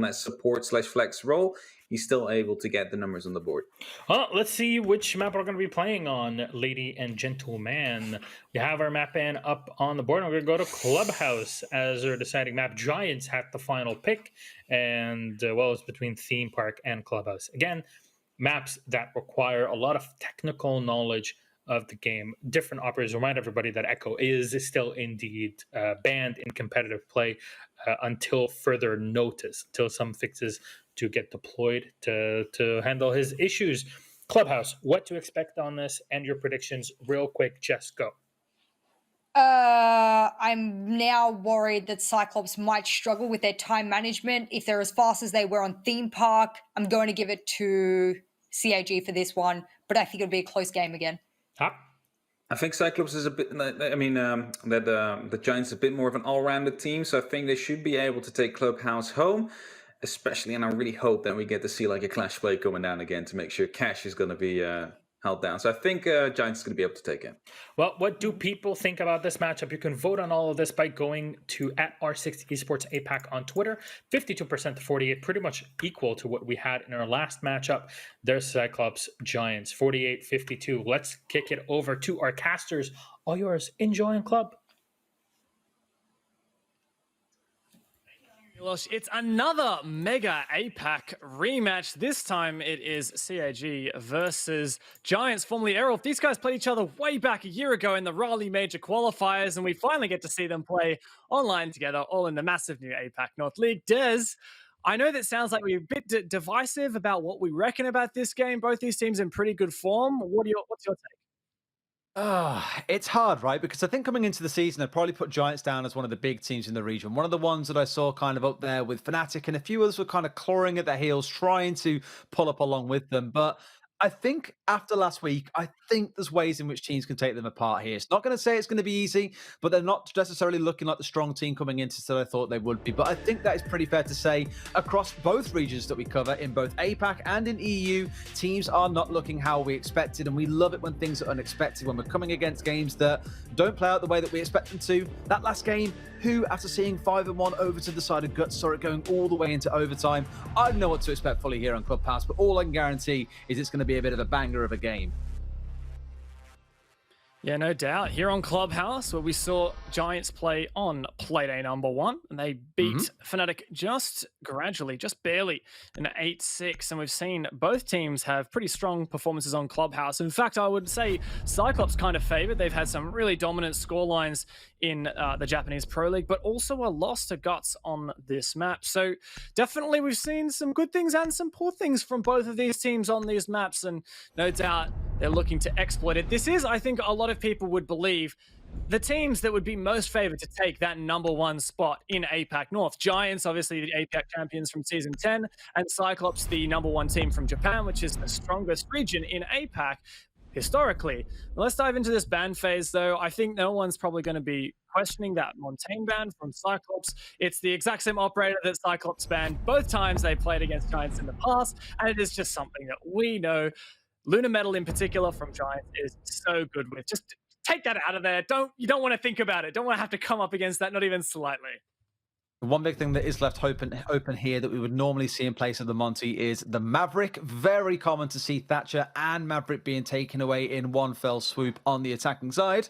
that support/flex role, he's still able to get the numbers on the board. Well, let's see which map we're going to be playing on, lady and gentleman. We have our map ban up on the board, and we're going to go to Clubhouse as our deciding map. Giants had the final pick, and well, it's between Theme Park and Clubhouse. Again, maps that require a lot of technical knowledge of the game. Different operators. Remind everybody that Echo is still indeed banned in competitive play until further notice, until some fixes to get deployed to handle his issues. Clubhouse, what to expect on this and your predictions real quick. Just go. I'm now worried that Cyclops might struggle with their time management. If they're as fast as they were on Theme Park, I'm going to give it to CAG for this one, but I think it'll be a close game again. I think Cyclops is a bit. The Giants are a bit more of an all-rounded team, so I think they should be able to take Clubhouse home, especially. And I really hope that we get to see like a clash play coming down again to make sure Cash is going to be held down. So I think Giants is going to be able to take it. Well, what do people think about this matchup? You can vote on all of this by going to @R60 Esports APAC on Twitter. 52% to 48, pretty much equal to what we had in our last matchup. There's Cyclops Giants, 48-52. Let's kick it over to our casters. All yours. Enjoy and club. It's another mega APAC rematch. This time it is CAG versus Giants, formerly Errol. These guys played each other way back a year ago in the Raleigh Major qualifiers, and we finally get to see them play online together, all in the massive new APAC North League. Des, I know that sounds like we're a bit divisive about what we reckon about this game. Both these teams in pretty good form. What's your take? It's hard, right? Because I think coming into the season, I'd probably put Giants down as one of the big teams in the region. One of the ones that I saw kind of up there with Fnatic, and a few others were kind of clawing at their heels, trying to pull up along with them. But I think after last week, I think there's ways in which teams can take them apart here. It's not going to say it's going to be easy, but they're not necessarily looking like the strong team coming into that I thought they would be. But I think that is pretty fair to say across both regions that we cover, in both APAC and in EU, teams are not looking how we expected. And we love it when things are unexpected, when we're coming against games that don't play out the way that we expect them to. That last game, who, after seeing 5-1 over to the side of Guts, saw it going all the way into overtime. I don't know what to expect fully here on Clubhouse, but all I can guarantee is it's going to be a bit of a banger of a game. Yeah, no doubt. Here on Clubhouse, where we saw Giants play on Playday #1, and they beat Fnatic just gradually, just barely, in 8-6. And we've seen both teams have pretty strong performances on Clubhouse. In fact, I would say Cyclops kind of favored. They've had some really dominant scorelines in the Japanese Pro League, but also a loss to Guts on this map. So definitely we've seen some good things and some poor things from both of these teams on these maps, and no doubt they're looking to exploit it. This is, I think, a lot of people would believe the teams that would be most favored to take that #1 spot in APAC North. Giants, obviously the APAC champions from Season 10, and Cyclops, the #1 team from Japan, which is the strongest region in APAC historically. Let's dive into this ban phase, though. I think no one's probably going to be questioning that Montaigne ban from Cyclops. It's the exact same operator that Cyclops banned both times they played against Giants in the past, and it is just something that we know. Lunar Metal in particular from Giants is so good with. Just take that out of there. You don't want to think about it. Don't want to have to come up against that, not even slightly. One big thing that is left open here that we would normally see in place of the Monty is the Maverick. Very common to see Thatcher and Maverick being taken away in one fell swoop on the attacking side.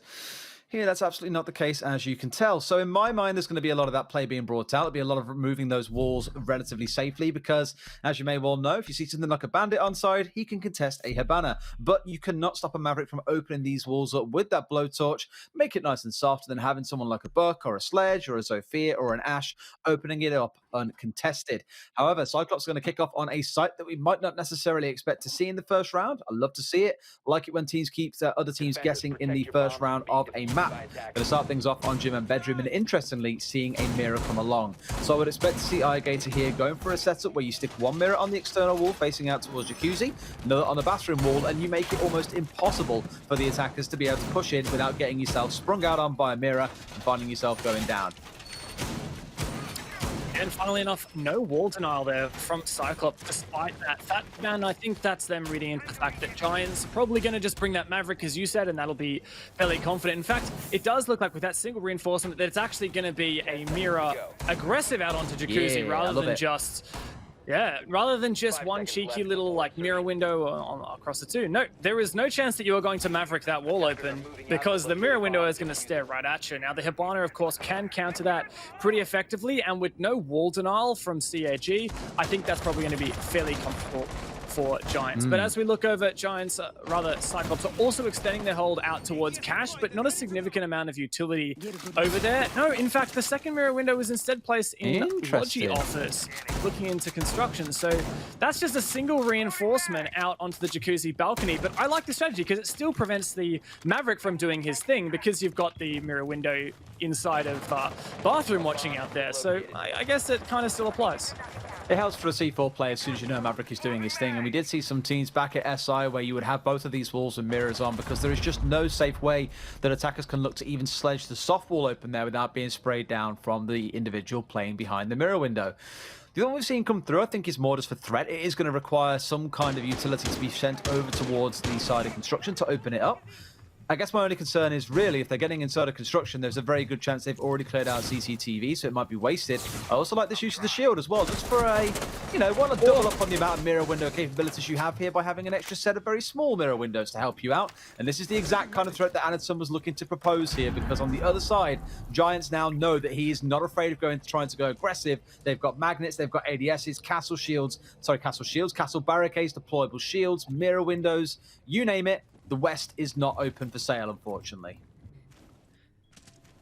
Here, that's absolutely not the case, as you can tell. So in my mind, there's going to be a lot of that play being brought out. There'll be a lot of removing those walls relatively safely because, as you may well know, if you see something like a Bandit on side, he can contest a Hibana. But you cannot stop a Maverick from opening these walls up with that blowtorch, make it nice and soft, and then having someone like a Buck or a Sledge or a Zofia or an Ashe opening it up uncontested. However, Cyclops is going to kick off on a site that we might not necessarily expect to see in the first round. I love to see it. I like it when teams keep other teams guessing in the first round of a map. Going to start things off on Gym and Bedroom, and interestingly, seeing a mirror come along. So I would expect to see iGator here going for a setup where you stick one mirror on the external wall facing out towards Jacuzzi, another on the bathroom wall, and you make it almost impossible for the attackers to be able to push in without getting yourself sprung out on by a mirror and finding yourself going down. And funnily enough, no wall denial there from Cyclops despite that. Man, I think that's them reading into the fact that Giants are probably going to just bring that Maverick, as you said, and that'll be fairly confident. In fact, it does look like with that single reinforcement that it's actually going to be a Mira aggressive out onto Jacuzzi rather than just... Yeah, rather than just one cheeky little like mirror window across the two. No, there is no chance that you are going to Maverick that wall open because the mirror window is going to stare right at you. Now the Hibana, of course, can counter that pretty effectively, and with no wall denial from CAG, I think that's probably going to be fairly comfortable for Giants. But as we look over at Giants, rather Cyclops are also extending their hold out towards Cash, but not a significant amount of utility over there. No, in fact, the second mirror window was instead placed in Logi office, looking into construction. So that's just a single reinforcement out onto the Jacuzzi balcony. But I like the strategy because it still prevents the Maverick from doing his thing because you've got the mirror window inside of bathroom watching out there. So I guess it kind of still applies. It helps for a C4 player as soon as you know Maverick is doing his thing. And we did see some teams back at SI where you would have both of these walls and mirrors on because there is just no safe way that attackers can look to even sledge the soft wall open there without being sprayed down from the individual playing behind the mirror window. The other one we've seen come through, I think, is more just for threat. It is going to require some kind of utility to be sent over towards the side of construction to open it up. I guess my only concern is really if they're getting inside of construction, there's a very good chance they've already cleared out CCTV, so it might be wasted. I also like this use of the shield as well, just for a, you know, want to double up on the amount of mirror window capabilities you have here by having an extra set of very small mirror windows to help you out. And this is the exact kind of threat that Anderson was looking to propose here, because on the other side, Giants now know that he is not afraid of trying to go aggressive. They've got magnets, they've got ADSs, castle barricades, deployable shields, mirror windows, you name it. The West is not open for sale, unfortunately.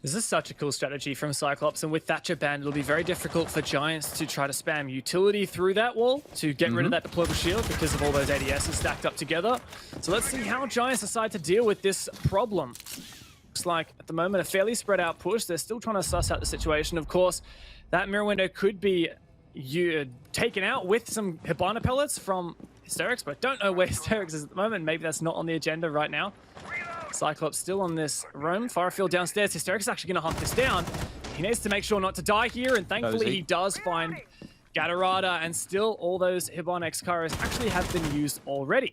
This is such a cool strategy from Cyclops, and with Thatcher banned, it'll be very difficult for Giants to try to spam utility through that wall to get rid of that deployable shield because of all those ADSs stacked up together. So let's see how Giants decide to deal with this problem. Looks like, at the moment, a fairly spread out push. They're still trying to suss out the situation. Of course, that mirror window could be taken out with some Hibana pellets from Hysterics, but I don't know where Hysterics is at the moment. Maybe that's not on the agenda right now. Cyclops still on this roam. Firefield downstairs. Hysterics is actually going to hunt this down. He needs to make sure not to die here, and thankfully he does find Gatorada, and still all those Hibana X-Kairos actually have been used already.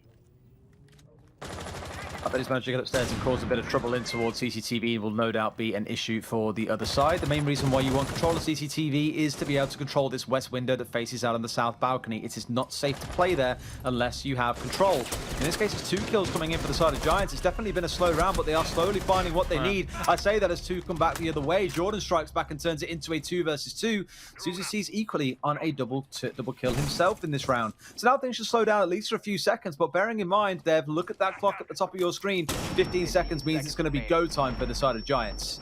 I bet he's managed to get upstairs and cause a bit of trouble in towards CCTV will no doubt be an issue for the other side. The main reason why you want control of CCTV is to be able to control this west window that faces out on the south balcony. It is not safe to play there unless you have control. In this case, it's 2 kills coming in for the side of Giants. It's definitely been a slow round, but they are slowly finding what they need. I say that as 2 come back the other way. Jordan strikes back and turns it into a 2 versus 2. Susie sees equally on a double kill himself in this round. So now things should slow down at least for a few seconds, but bearing in mind, Dev, look at that clock at the top of your screen. 15 seconds means it's going to be go time for the side of Giants.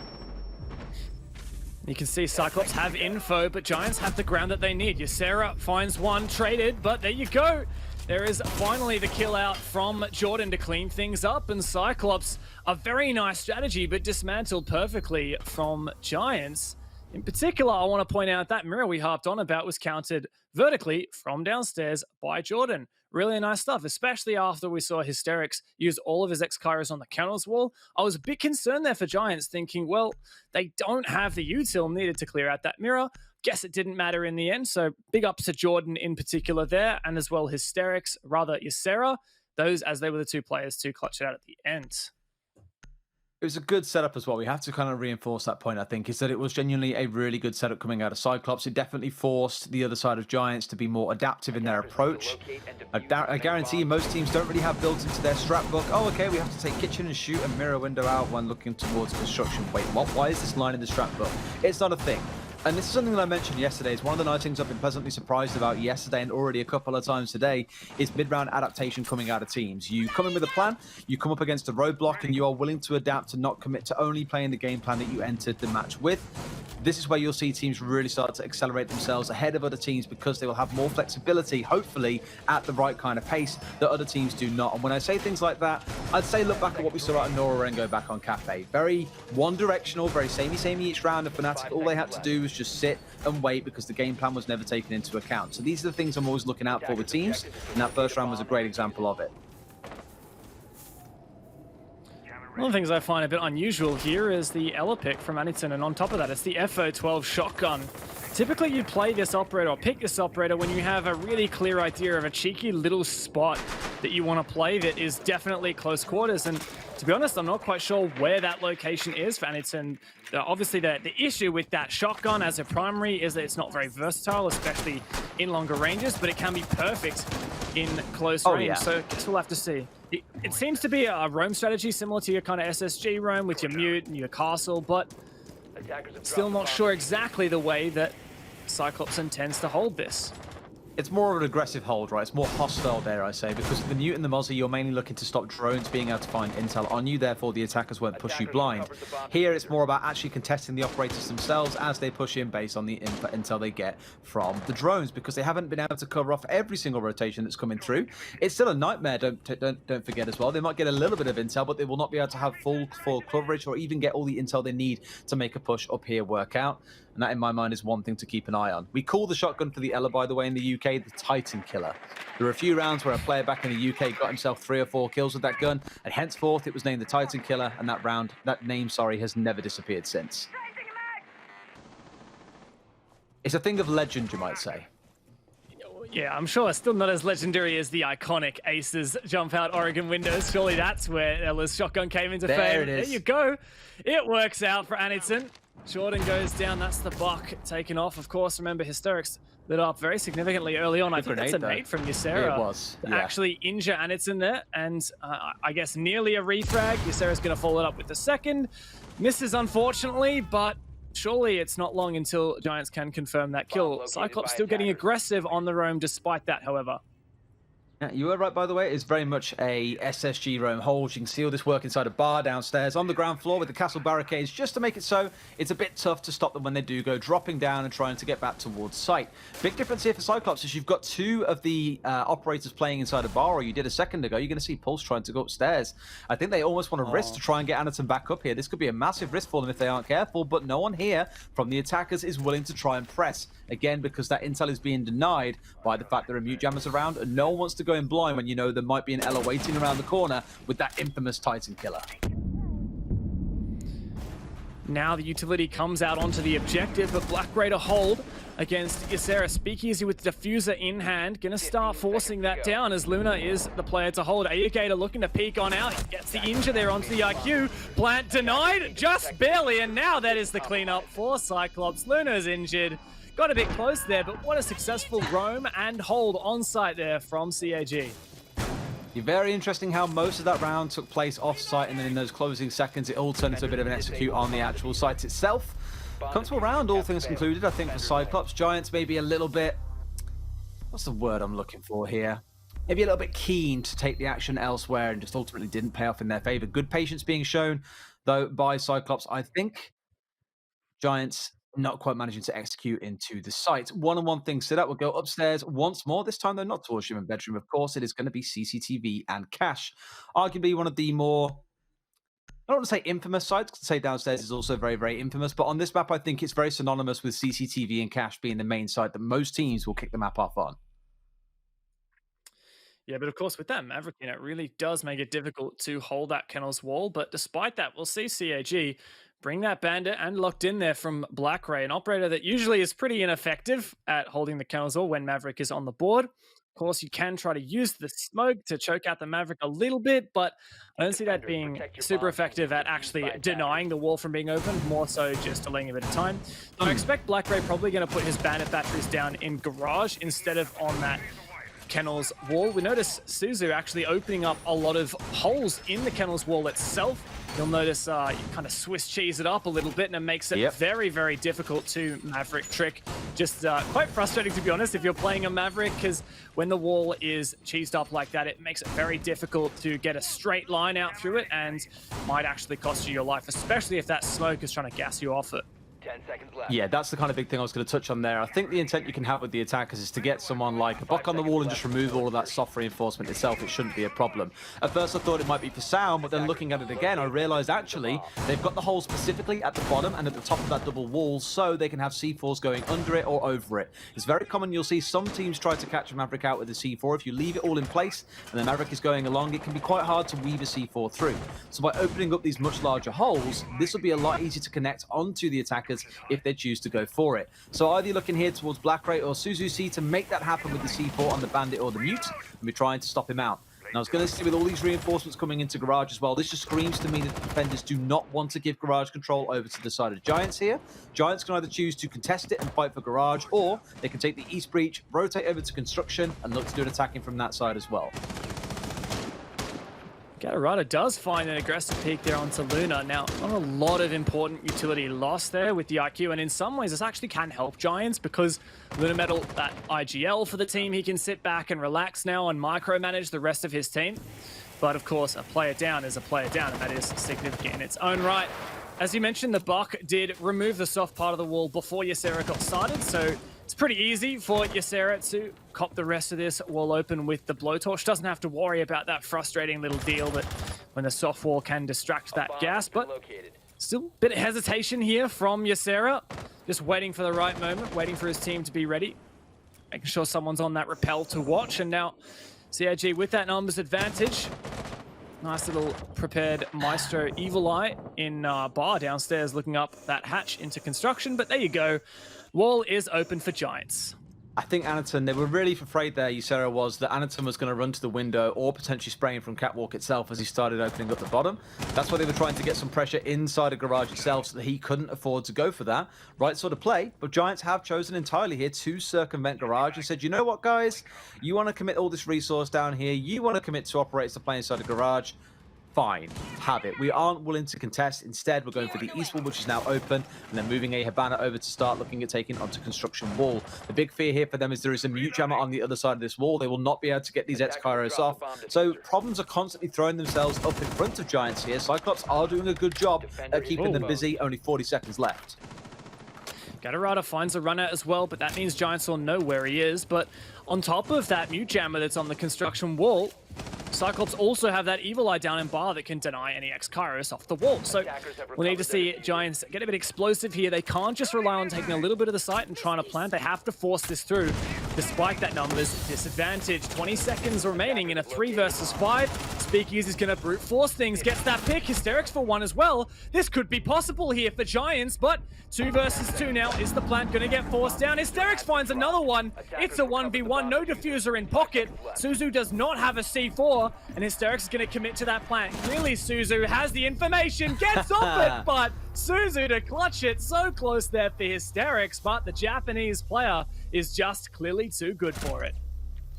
You can see Cyclops have info, but Giants have the ground that they need. Ysera finds one traded, but there you go. There is finally the kill out from Jordan to clean things up, and Cyclops, a very nice strategy, but dismantled perfectly from Giants. In particular, I want to point out that mirror we harped on about was countered vertically from downstairs by Jordan. Really nice stuff, especially after we saw Hysterics use all of his X-Kairos on the counters wall. I was a bit concerned there for Giants, thinking, well, they don't have the util needed to clear out that mirror. Guess it didn't matter in the end, so big ups to Jordan in particular there, and as well Hysterics, rather Ysera, those as they were the 2 players to clutch it out at the end. It was a good setup as well. We have to kind of reinforce that point, I think, is that it was genuinely a really good setup coming out of Cyclops. It definitely forced the other side of Giants to be more adaptive in their approach. I guarantee you most teams don't really have built into their strat book, oh, okay, we have to take kitchen and shoot a mirror window out when looking towards construction. Wait, what? Why is this line in the strat book? It's not a thing. And this is something that I mentioned yesterday. It's one of the nice things I've been pleasantly surprised about yesterday and already a couple of times today is mid-round adaptation coming out of teams. You come in with a plan, you come up against a roadblock, and you are willing to adapt and not commit to only playing the game plan that you entered the match with. This is where you'll see teams really start to accelerate themselves ahead of other teams because they will have more flexibility, hopefully, at the right kind of pace that other teams do not. And when I say things like that, I'd say look back at what we saw out of Nora and go back on Cafe. Very one-directional, very samey each round, and Fnatic, all they had to do was just sit and wait because the game plan was never taken into account. So these are the things I'm always looking out for with teams, and that first round was a great example of it. One of the things I find a bit unusual here is the Ela pick from Addington, and on top of that, it's the FO12 shotgun typically you play this operator or pick this operator when you have a really clear idea of a cheeky little spot that you want to play that is definitely close quarters. And to be honest, I'm not quite sure where that location is for Anitson. Obviously, the issue with that shotgun as a primary is that it's not very versatile, especially in longer ranges, but it can be perfect in close range. Yeah. So I guess we'll have to see. It seems to be a roam strategy similar to your kind of SSG roam with your mute and your castle, but still not sure exactly the way that Cyclops intends to hold this. It's more of an aggressive hold, right? It's more hostile, dare I say, because with the Mute and the Mozzie, you're mainly looking to stop drones being able to find intel on you, therefore the attackers won't push you blind. Here, it's more about actually contesting the operators themselves as they push in based on the intel they get from the drones, because they haven't been able to cover off every single rotation that's coming through. It's still a nightmare, don't forget as well. They might get a little bit of intel, but they will not be able to have full coverage or even get all the intel they need to make a push up here work out. And that, in my mind, is one thing to keep an eye on. We call the shotgun for the Ella, by the way, in the UK, the Titan Killer. There were a few rounds where a player back in the UK got himself 3 or 4 kills with that gun, and henceforth it was named the Titan Killer, and that name, has never disappeared since. It's a thing of legend, you might say. Yeah, I'm sure still not as legendary as the iconic Aces jump out Oregon windows. Surely that's where Ella's shotgun came into fame. There it is. There you go. It works out for Anitson. Jordan goes down. That's the buck taken off. Of course, remember, Hysterics lit up very significantly early on. I think that's a nade from Ysera. It was. To Yeah. actually injure Anitson there. And I guess nearly a refrag. Ysera's going to follow it up with the second. Misses, unfortunately, but surely it's not long until Giants can confirm that kill. Cyclops still getting aggressive on the roam despite that, however. Yeah, you were right, by the way. It's very much a SSG roam hold. You can see all this work inside a bar downstairs on the ground floor with the castle barricades, just to make it so it's a bit tough to stop them when they do go dropping down and trying to get back towards site. Big difference here for Cyclops is you've got 2 of the operators playing inside a bar, or you did a second ago. You're going to see Pulse trying to go upstairs. I think they almost want to risk to try and get Anitson back up here. This could be a massive risk for them if they aren't careful, but no one here from the attackers is willing to try and press. Again, because that intel is being denied by the fact there are mute jammers around, and no one wants to go in blind when you know there might be an Ella waiting around the corner with that infamous Titan Killer. Now the utility comes out onto the objective, but Black Raider hold against Ysera. Speakeasy with the diffuser in hand. Gonna start forcing that down as Luna is the player to hold. Ayugator looking to peek on out. He gets the injure there onto the IQ. Plant denied, just barely, and now that is the cleanup for Cyclops. Luna's injured. Got a bit close there, but what a successful roam and hold on site there from CAG. Very interesting how most of that round took place off-site, and then in those closing seconds, it all turned into a bit of an execute on the actual site itself. Comfortable round, all things concluded, I think, for Cyclops. Giants maybe a little bit... What's the word I'm looking for here? Maybe a little bit keen to take the action elsewhere and just ultimately didn't pay off in their favor. Good patience being shown, though, by Cyclops. I think Giants not quite managing to execute into the site. One-on-one things set up. We'll go upstairs once more. This time, though, not towards human bedroom. Of course, it is going to be CCTV and cache. Arguably one of the more, I don't want to say infamous sites, because to say downstairs is also very, very infamous. But on this map, I think it's very synonymous with CCTV and cache being the main site that most teams will kick the map off on. Yeah, but of course, with that Maverick, it really does make it difficult to hold that Kennel's wall. But despite that, we'll see CAG bring that bandit and locked in there from Black Ray, an operator that usually is pretty ineffective at holding the Kennel's wall when Maverick is on the board. Of course, you can try to use the smoke to choke out the Maverick a little bit, but I don't see that being super effective at actually denying the wall from being open, more so just delaying a bit of time. So I expect Black Ray probably going to put his bandit batteries down in garage instead of on that Kennel's wall. We notice Suzu actually opening up a lot of holes in the Kennel's wall itself. You'll notice you kind of Swiss cheese it up a little bit, and it makes it very, very difficult to Maverick trick. Just quite frustrating, to be honest, if you're playing a Maverick, because when the wall is cheesed up like that, it makes it very difficult to get a straight line out through it, and might actually cost you your life, especially if that smoke is trying to gas you off it. 10 seconds left. Yeah, that's the kind of big thing I was going to touch on there. I think the intent you can have with the attackers is to get someone like a buck on the wall and just remove all of that soft reinforcement itself. It shouldn't be a problem. At first I thought it might be for sound, but then looking at it again, I realized actually they've got the hole specifically at the bottom and at the top of that double wall, so they can have C4s going under it or over it. It's very common, you'll see some teams try to catch a Maverick out with a C4. If you leave it all in place and the Maverick is going along, it can be quite hard to weave a C4 through. So by opening up these much larger holes, this will be a lot easier to connect onto the attackers attackers if they choose to go for it. So either you're looking here towards Blackray or Suzuki to make that happen with the C4 on the Bandit or the Mute, and we're trying to stop him out. And I was going to say, with all these reinforcements coming into Garage as well, this just screams to me that the defenders do not want to give Garage control over to the side of Giants here. Giants can either choose to contest it and fight for Garage, or they can take the East Breach, rotate over to Construction, and look to do an attacking from that side as well. Gatorada does find an aggressive peek there onto Luna. Now, not a lot of important utility lost there with the IQ, and in some ways this actually can help Giants because Luna Metal, that IGL for the team, he can sit back and relax now and micromanage the rest of his team. But of course, a player down is a player down, and that is significant in its own right. As you mentioned, the Buck did remove the soft part of the wall before Ysera got started, so it's pretty easy for Ysera to cop the rest of this wall open with the blowtorch. Doesn't have to worry about that frustrating little deal that when the soft wall can distract that gas, but still a bit of hesitation here from Ysera. Just waiting for the right moment, waiting for his team to be ready. Making sure someone's on that rappel to watch, and now CIG with that numbers advantage. Nice little prepared Maestro Evil Eye in bar downstairs looking up that hatch into construction, but there you go. Wall is open for Giants. I think Anaton, they were really afraid there, Ysera was, that Anaton was going to run to the window or potentially spraying from Catwalk itself as he started opening up the bottom. That's why they were trying to get some pressure inside of Garage itself so that he couldn't afford to go for that. Right sort of play, but Giants have chosen entirely here to circumvent Garage and said, you know what, guys? You want to commit all this resource down here. You want to commit 2 operators to play inside of Garage. Fine, have it. We aren't willing to contest. Instead, we're going for the east wall, which is now open, and then moving a Habana over to start looking at taking onto construction wall. The big fear here for them is there is a mute jammer on the other side of this wall. They will not be able to get these Ex-Kairos off. So problems are constantly throwing themselves up in front of Giants here. Cyclops are doing a good job at keeping them busy. Only 40 seconds left. Gatorada finds a runner as well, but that means Giants will know where he is. But on top of that mute jammer that's on the construction wall, Cyclops also have that Evil Eye down in bar that can deny any Ex-Kairos off the wall. So we'll need to see Giants get a bit explosive here. They can't just rely on taking a little bit of the site and trying to plant. They have to force this through, despite that numbers disadvantage. 20 seconds remaining in a 3 versus 5. Speakeasy's going to brute force things. Gets that pick. Hysterics for 1 as well. This could be possible here for Giants, but 2 versus 2 now. Is the plant going to get forced down? Hysterics finds another one. It's a 1v1. No diffuser in pocket. Suzu does not have a C4, and Hysterics is going to commit to that plant. Clearly, Suzu has the information. Gets off it, but Suzu to clutch it. So close there for Hysterics, but the Japanese player is just clearly too good for it.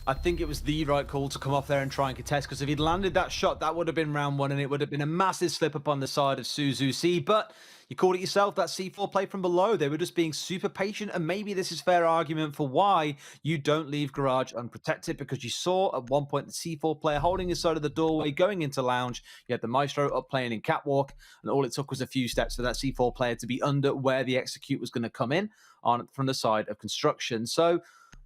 I think it was the right call to come off there and try and contest, because if he'd landed that shot, that would have been round 1, and it would have been a massive slip up on the side of Suzuki. But you called it yourself, that C4 play from below. They were just being super patient, and maybe this is fair argument for why you don't leave Garage unprotected, because you saw at one point the C4 player holding his side of the doorway, going into lounge. You had the Maestro up playing in Catwalk, and all it took was a few steps for that C4 player to be under where the execute was going to come in on from the side of construction. So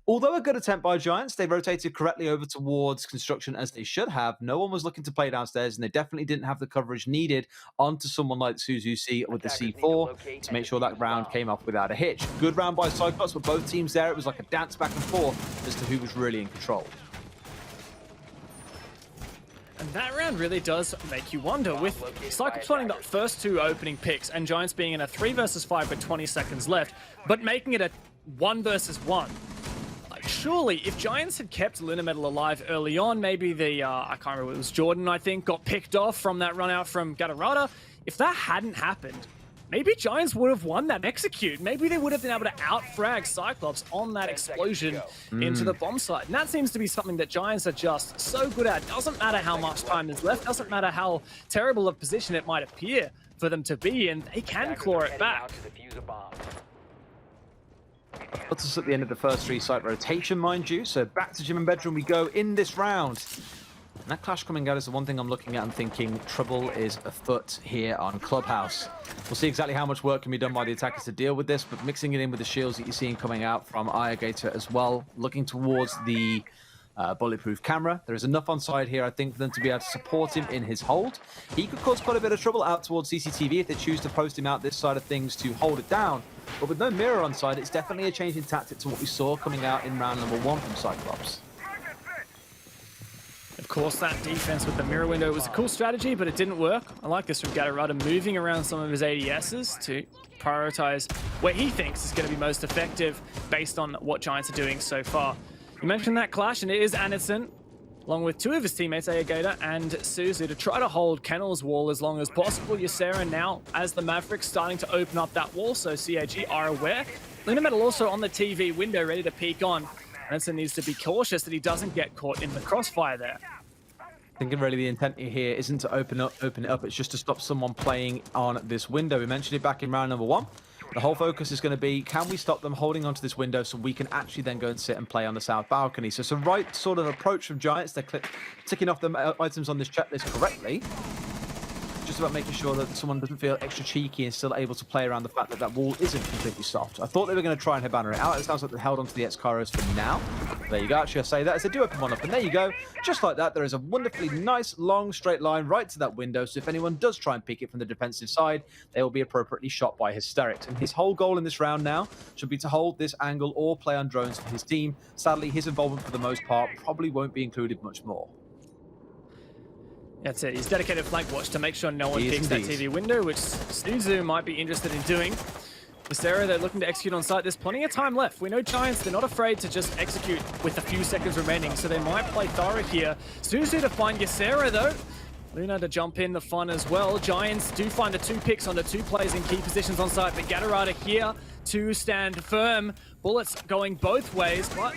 although a good attempt by Giants, they rotated correctly over towards construction as they should have. No one was looking to play downstairs, and they definitely didn't have the coverage needed onto someone like Suzuki with the C4 to make sure that round came off without a hitch. Good round by Cyclops, but both teams there, it was like a dance back and forth as to who was really in control. And that round really does make you wonder, with Cyclops winning the first 2 opening picks and Giants being in a 3 versus 5 with 20 seconds left, but making it a 1 versus 1. Surely, if Giants had kept Luna Metal alive early on, maybe the, I can't remember, it was Jordan, I think, got picked off from that run out from Gatorada. If that hadn't happened, maybe Giants would have won that execute. Maybe they would have been able to out-frag Cyclops on that explosion into the bomb site. And that seems to be something that Giants are just so good at. Doesn't matter how much time is left, doesn't matter how terrible a position it might appear for them to be in, they can claw it back. Puts us at the end of the first 3 site rotation, mind you. So back to gym and bedroom we go in this round. And that clash coming out is the one thing I'm looking at and thinking trouble is afoot here on Clubhouse. We'll see exactly how much work can be done by the attackers to deal with this, but mixing it in with the shields that you're seeing coming out from Irrigator as well, looking towards the bulletproof camera. There is enough on side here, I think, for them to be able to support him in his hold. He could cause quite a bit of trouble out towards CCTV if they choose to post him out this side of things to hold it down. But with no mirror on side, it's definitely a change in tactic to what we saw coming out in round number 1 from Cyclops. Of course, that defense with the mirror window was a cool strategy, but it didn't work. I like this from Gatarada, moving around some of his ADSs to prioritize where he thinks is going to be most effective based on what Giants are doing so far. You mentioned that clash, and it is Anderson, along with two of his teammates, Ayagata and Suzu, to try to hold Kennel's wall as long as possible. Ysera now, as the Mavericks, starting to open up that wall, so CAG are aware. Luna Metal also on the TV window, ready to peek on. Anderson needs to be cautious that he doesn't get caught in the crossfire there. I think really the intent here isn't to open it up, it's just to stop someone playing on this window. We mentioned it back in round number 1. The whole focus is going to be, can we stop them holding onto this window so we can actually then go and sit and play on the south balcony? So it's the right sort of approach from Giants. They're ticking off the items on this checklist correctly. Just about making sure that someone doesn't feel extra cheeky and still able to play around the fact that that wall isn't completely soft. I thought they were going to try and banner it out. It sounds like they held onto the X-Kairos for now. There you go. Actually, I say that as they do open one up. And there you go. Just like that, there is a wonderfully nice, long, straight line right to that window. So if anyone does try and pick it from the defensive side, they will be appropriately shot by Hysterics. And his whole goal in this round now should be to hold this angle or play on drones for his team. Sadly, his involvement for the most part probably won't be included much more. That's it. He's dedicated flank watch to make sure no one picks that TV window, which Suzu might be interested in doing. Ysera, they're looking to execute on site. There's plenty of time left. We know Giants, they're not afraid to just execute with a few seconds remaining, so they might play thorough here. Suzu to find Ysera, though. Luna to jump in the fun as well. Giants do find the 2 picks on the 2 players in key positions on site, but Gatarada here to stand firm. Bullets going both ways, but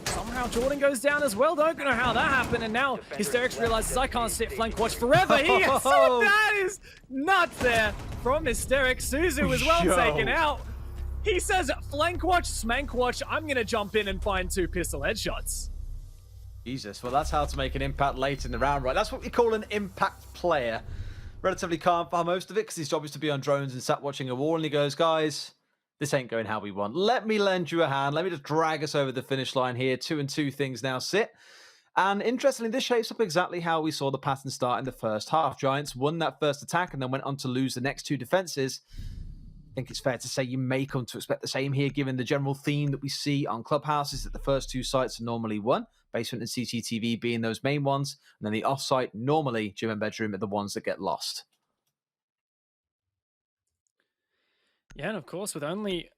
somehow Jordan goes down as well. Don't know how that happened, and now Hysterics realizes I can't sit flank watch forever. That is nuts there from Hysterics. Suzu as well taken out. He says flank watch, smank watch. I'm gonna jump in and find 2 pistol headshots. Jesus, well, that's how to make an impact late in the round, right? That's what we call an impact player. Relatively calm for most of it, because his job is to be on drones and sat watching a war, and he goes, guys, this ain't going how we want. Let me lend you a hand. Let me just drag us over the finish line here. 2-2 things now sit. And interestingly, this shapes up exactly how we saw the pattern start in the first half. Giants won that first attack and then went on to lose the next 2 defenses. I think it's fair to say you may come to expect the same here, given the general theme that we see on Clubhouses, that the first 2 sites are normally won. Basement and CCTV being those main ones. And then the off-site, normally gym and bedroom, are the ones that get lost. Yeah, and of course, with only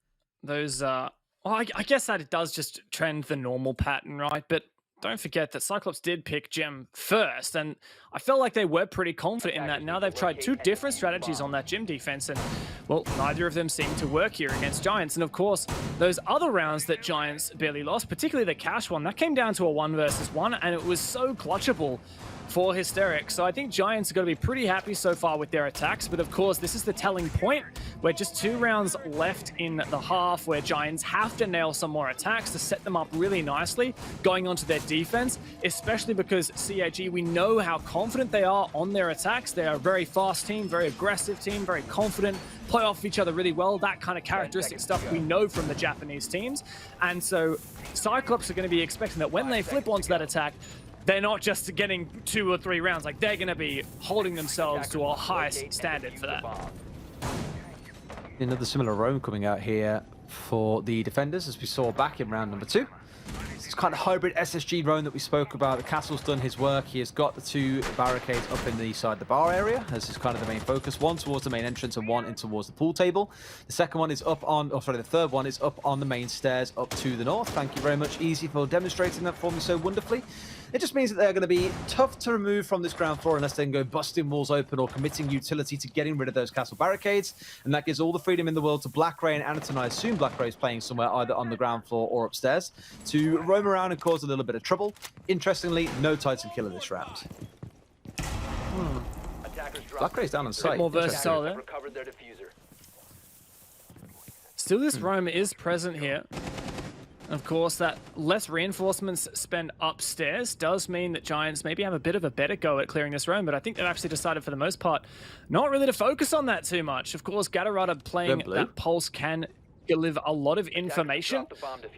those, well, I guess that it does just trend the normal pattern, right? But don't forget that Cyclops did pick Gem first, and I felt like they were pretty confident in that. Now they've tried 2 different strategies on that Gem defense, and, well, neither of them seem to work here against Giants. And, of course, those other rounds that Giants barely lost, particularly the Cash one, that came down to a 1 versus 1, and it was so clutchable for Hysterics. So I think Giants are going to be pretty happy so far with their attacks, but of course this is the telling point where just 2 rounds left in the half where Giants have to nail some more attacks to set them up really nicely going onto their defense, especially because CAG, we know how confident they are on their attacks. They are a very fast team, very aggressive team, very confident, play off each other really well. That kind of characteristic stuff we know from the Japanese teams. And so Cyclops are going to be expecting that when they flip onto that attack, they're not just getting 2 or 3 rounds. Like, they're going to be holding themselves to a high standard for that. Another similar roam coming out here for the defenders, as we saw back in round number 2. This kind of hybrid SSG drone that we spoke about. The Castle's done his work. He has got the 2 barricades up in the side of the bar area. This is kind of the main focus. 1 towards the main entrance and 1 in towards the pool table. The second one is up on, oh sorry, the third one is up on the main stairs up to the north. Thank you very much, Easy, for demonstrating that for me so wonderfully. It just means that they're going to be tough to remove from this ground floor unless they can go busting walls open or committing utility to getting rid of those castle barricades. And that gives all the freedom in the world to Black Ray and Anaton. I assume Black Ray is playing somewhere either on the ground floor or upstairs to roam around and cause a little bit of trouble. Interestingly, no Titan killer this round. Black Ray's down on site. More versatile there. Still, this roam is present here. Of course, that less reinforcements spent upstairs does mean that Giants maybe have a bit of a better go at clearing this room, but I think they've actually decided for the most part not really to focus on that too much. Of course, Gatarada playing that Pulse can give a lot of information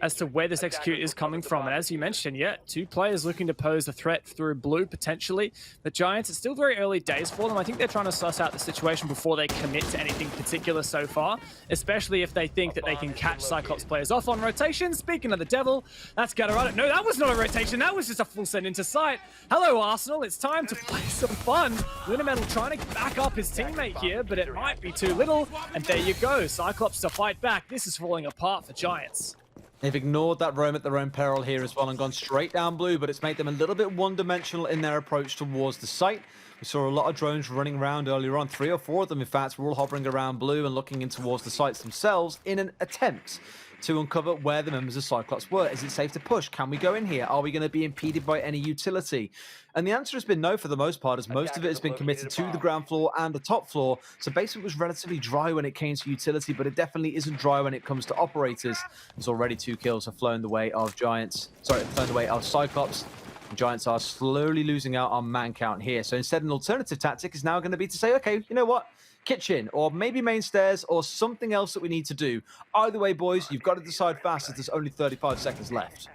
as to where this execute is coming from. And as you mentioned, yeah, 2 players looking to pose a threat through blue, potentially. The Giants, it's still very early days for them. I think they're trying to suss out the situation before they commit to anything particular so far, especially if they think that they can catch Cyclops players off on rotation. Speaking of the devil, that's Gatorado. No, that was not a rotation. That was just a full send into sight. Hello, Arsenal. It's time to play some fun. Lunametal trying to back up his teammate here, but it might be too little. And there you go. Cyclops to fight back. This is falling apart for Giants. They've ignored that roam at their own peril here as well and gone straight down blue, but it's made them a little bit one-dimensional in their approach towards the site. We saw a lot of drones running around earlier on. 3 or 4 of them, in fact, were all hovering around blue and looking in towards the sites themselves in an attempt to uncover where the members of Cyclops were. Is it safe to push? Can we go in here? Are we going to be impeded by any utility? And the answer has been no for the most part, as most of it has been committed to the ground floor and the top floor. So basically it was relatively dry when it came to utility, but it definitely isn't dry when it comes to operators. There's already 2 kills have flown the way of Giants. Sorry, flown the way of Cyclops. Giants are slowly losing out on man count here. So instead, an alternative tactic is now going to be to say, okay, you know what? Kitchen, or maybe main stairs, or something else that we need to do. Either way, boys, you've got to decide fast as there's only 35 seconds left.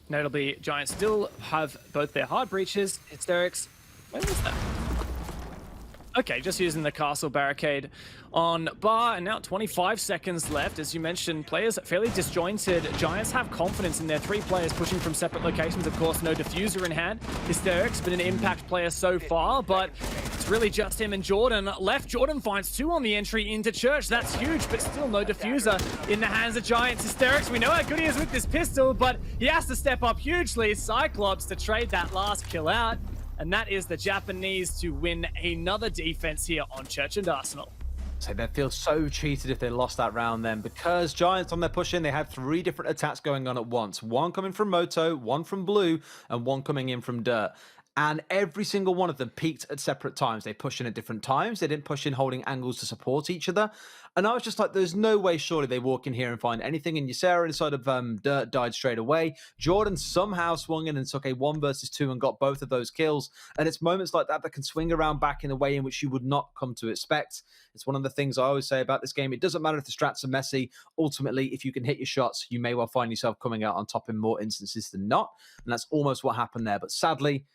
Notably, Giants still have both their hard breaches, hysterics. Where was that? Okay, just using the castle barricade on bar, and now 25 seconds left. As you mentioned, players fairly disjointed. Giants have confidence in their 3 players pushing from separate locations. Of course, no diffuser in hand. Hysterics been an impact player so far, but it's really just him and Jordan left. Jordan finds 2 on the entry into Church. That's huge, but still no diffuser in the hands of Giants. Hysterics, we know how good he is with this pistol, but he has to step up hugely. Cyclops to trade that last kill out. And that is the Japanese to win another defense here on Church and Arsenal. So they'd feel so cheated if they lost that round then, because Giants on their push-in, they had 3 different attacks going on at once. 1 coming from Moto, 1 from Blue, and 1 coming in from Dirt. And every single one of them peaked at separate times. They pushed in at different times. They didn't push in holding angles to support each other. And I was just like, there's no way surely they walk in here and find anything. And Ysera inside of Dirt died straight away. Jordan somehow swung in and took a 1 versus 2 and got both of those kills. And it's moments like that that can swing around back in a way in which you would not come to expect. It's one of the things I always say about this game. It doesn't matter if the strats are messy. Ultimately, if you can hit your shots, you may well find yourself coming out on top in more instances than not. And that's almost what happened there. But sadly,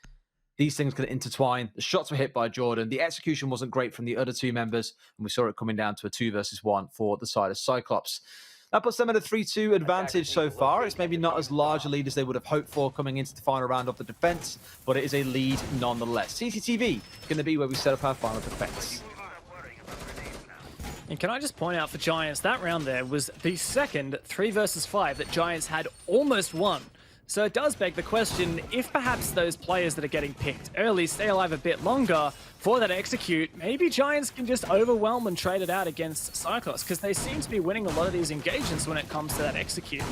these things can intertwine. The shots were hit by Jordan. The execution wasn't great from the other 2 members, and we saw it coming down to a 2 versus 1 for the side of Cyclops. That puts them at a 3-2 advantage so far. It's maybe not as large a lead as they would have hoped for coming into the final round of the defense, but it is a lead nonetheless. CCTV going to be where we set up our final defense. And can I just point out for Giants, that round there was the second 3 versus 5 that Giants had almost won. So it does beg the question, if perhaps those players that are getting picked early stay alive a bit longer for that execute, maybe Giants can just overwhelm and trade it out against Cyclops, because they seem to be winning a lot of these engagements when it comes to that execute.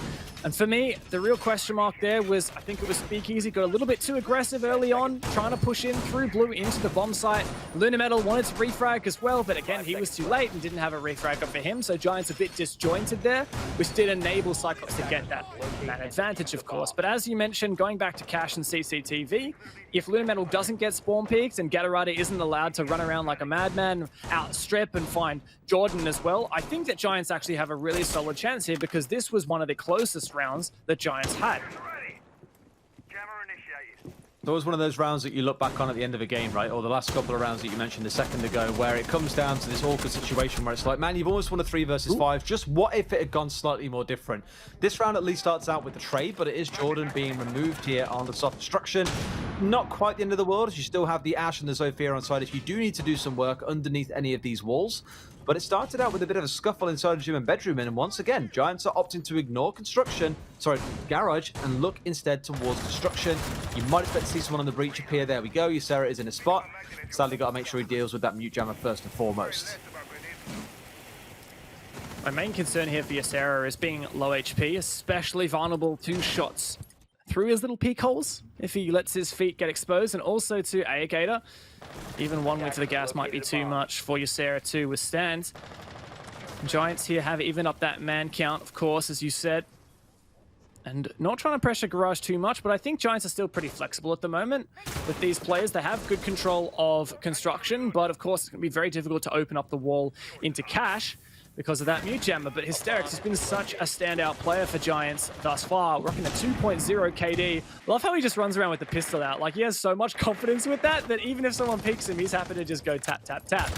And for me, the real question mark there was, I think it was Speakeasy got a little bit too aggressive early on, trying to push in through blue into the bomb site. Lunametal wanted to refrag as well, but again, he was too late and didn't have a refrag up for him, so Giants a bit disjointed there, which did enable Cyclops to get that advantage, of course. But as you mentioned, going back to Cash and CCTV, if Lunametal doesn't get spawn peaked and Gatorade isn't allowed to run around like a madman, outstrip and find Jordan as well, I think that Giants actually have a really solid chance here, because this was one of the closest rounds that Giants had. That was one of those rounds that you look back on at the end of a game, right? Or the last couple of rounds that you mentioned a second ago, where it comes down to this awkward situation where it's like, man, you've almost won a 3 versus 5. Just what if it had gone slightly more different? This round at least starts out with the trade, but it is Jordan being removed here on the soft destruction. Not quite the end of the world, as you still have the Ash and the Zofia on side if you do need to do some work underneath any of these walls. But it started out with a bit of a scuffle inside the gym and bedroom, and once again, Giants are opting to ignore garage, and look instead towards destruction. You might expect to see someone on the breach appear. There we go. Ysera is in a spot. Sadly, got to make sure he deals with that mute jammer first and foremost. My main concern here for Ysera is being low HP, especially vulnerable to shots through his little peek holes if he lets his feet get exposed, and also to Gator. Even 1 with the gas might be too much for Ysera to withstand. Giants here have even up that man count, of course, as you said. And not trying to pressure Garage too much, but I think Giants are still pretty flexible at the moment. With these players, they have good control of construction, but of course it's going to be very difficult to open up the wall into Cash, because of that mute jammer, but Hysterics has been such a standout player for Giants thus far, rocking a 2.0 KD. Love how he just runs around with the pistol out. Like, he has so much confidence with that even if someone peeks him, he's happy to just go tap, tap, tap.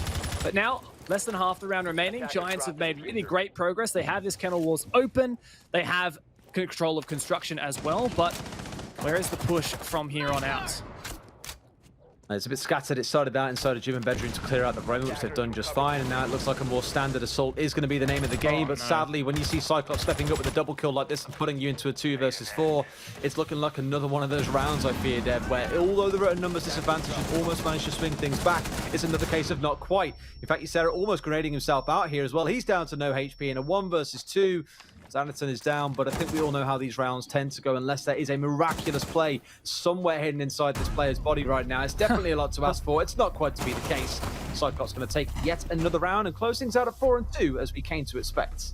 But now, less than half the round remaining, Giants have made really great progress. They have this kennel walls open. They have control of construction as well, but where is the push from here on out? It's a bit scattered. It started out inside a gym and bedroom to clear out the room, which they've done just fine. And now it looks like a more standard assault is going to be the name of the game. But sadly, when you see Cyclops stepping up with a double kill like this and putting you into a 2 versus 4, it's looking like another one of those rounds, I fear, Dev, where although they're at a numbers disadvantage and almost managed to swing things back, it's another case of not quite. In fact, Ysera almost grenading himself out here as well. He's down to no HP in a 1 versus 2. Anderton is down, but I think we all know how these rounds tend to go unless there is a miraculous play somewhere hidden inside this player's body right now. It's definitely a lot to ask for. It's not quite to be the case. Cyclops going to take yet another round and close things out at 4-2 as we came to expect.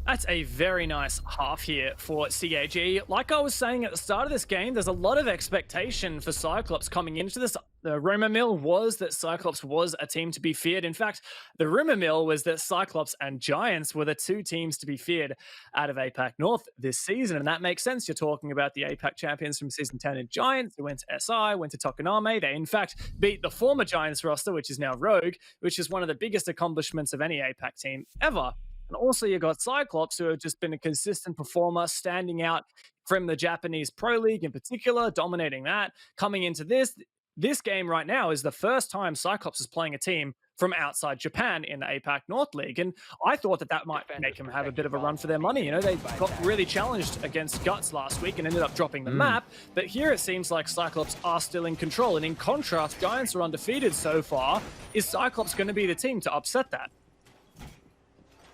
That's a very nice half here for CAG. Like I was saying at the start of this game, there's a lot of expectation for Cyclops coming into this. The rumor mill was that Cyclops was a team to be feared. In fact, the rumor mill was that Cyclops and Giants were the 2 teams to be feared out of APAC North this season. And that makes sense. You're talking about the APAC champions from Season 10 in Giants, who went to SI, went to Tokoname. They, in fact, beat the former Giants roster, which is now Rogue, which is one of the biggest accomplishments of any APAC team ever. And also you got Cyclops, who have just been a consistent performer, standing out from the Japanese Pro League in particular, dominating that. Coming into this game right now is the first time Cyclops is playing a team from outside Japan in the APAC North League. And I thought that might make them have a bit of a run for their money. You know, they got really challenged against Guts last week and ended up dropping the map. But here it seems like Cyclops are still in control. And in contrast, Giants are undefeated so far. Is Cyclops going to be the team to upset that?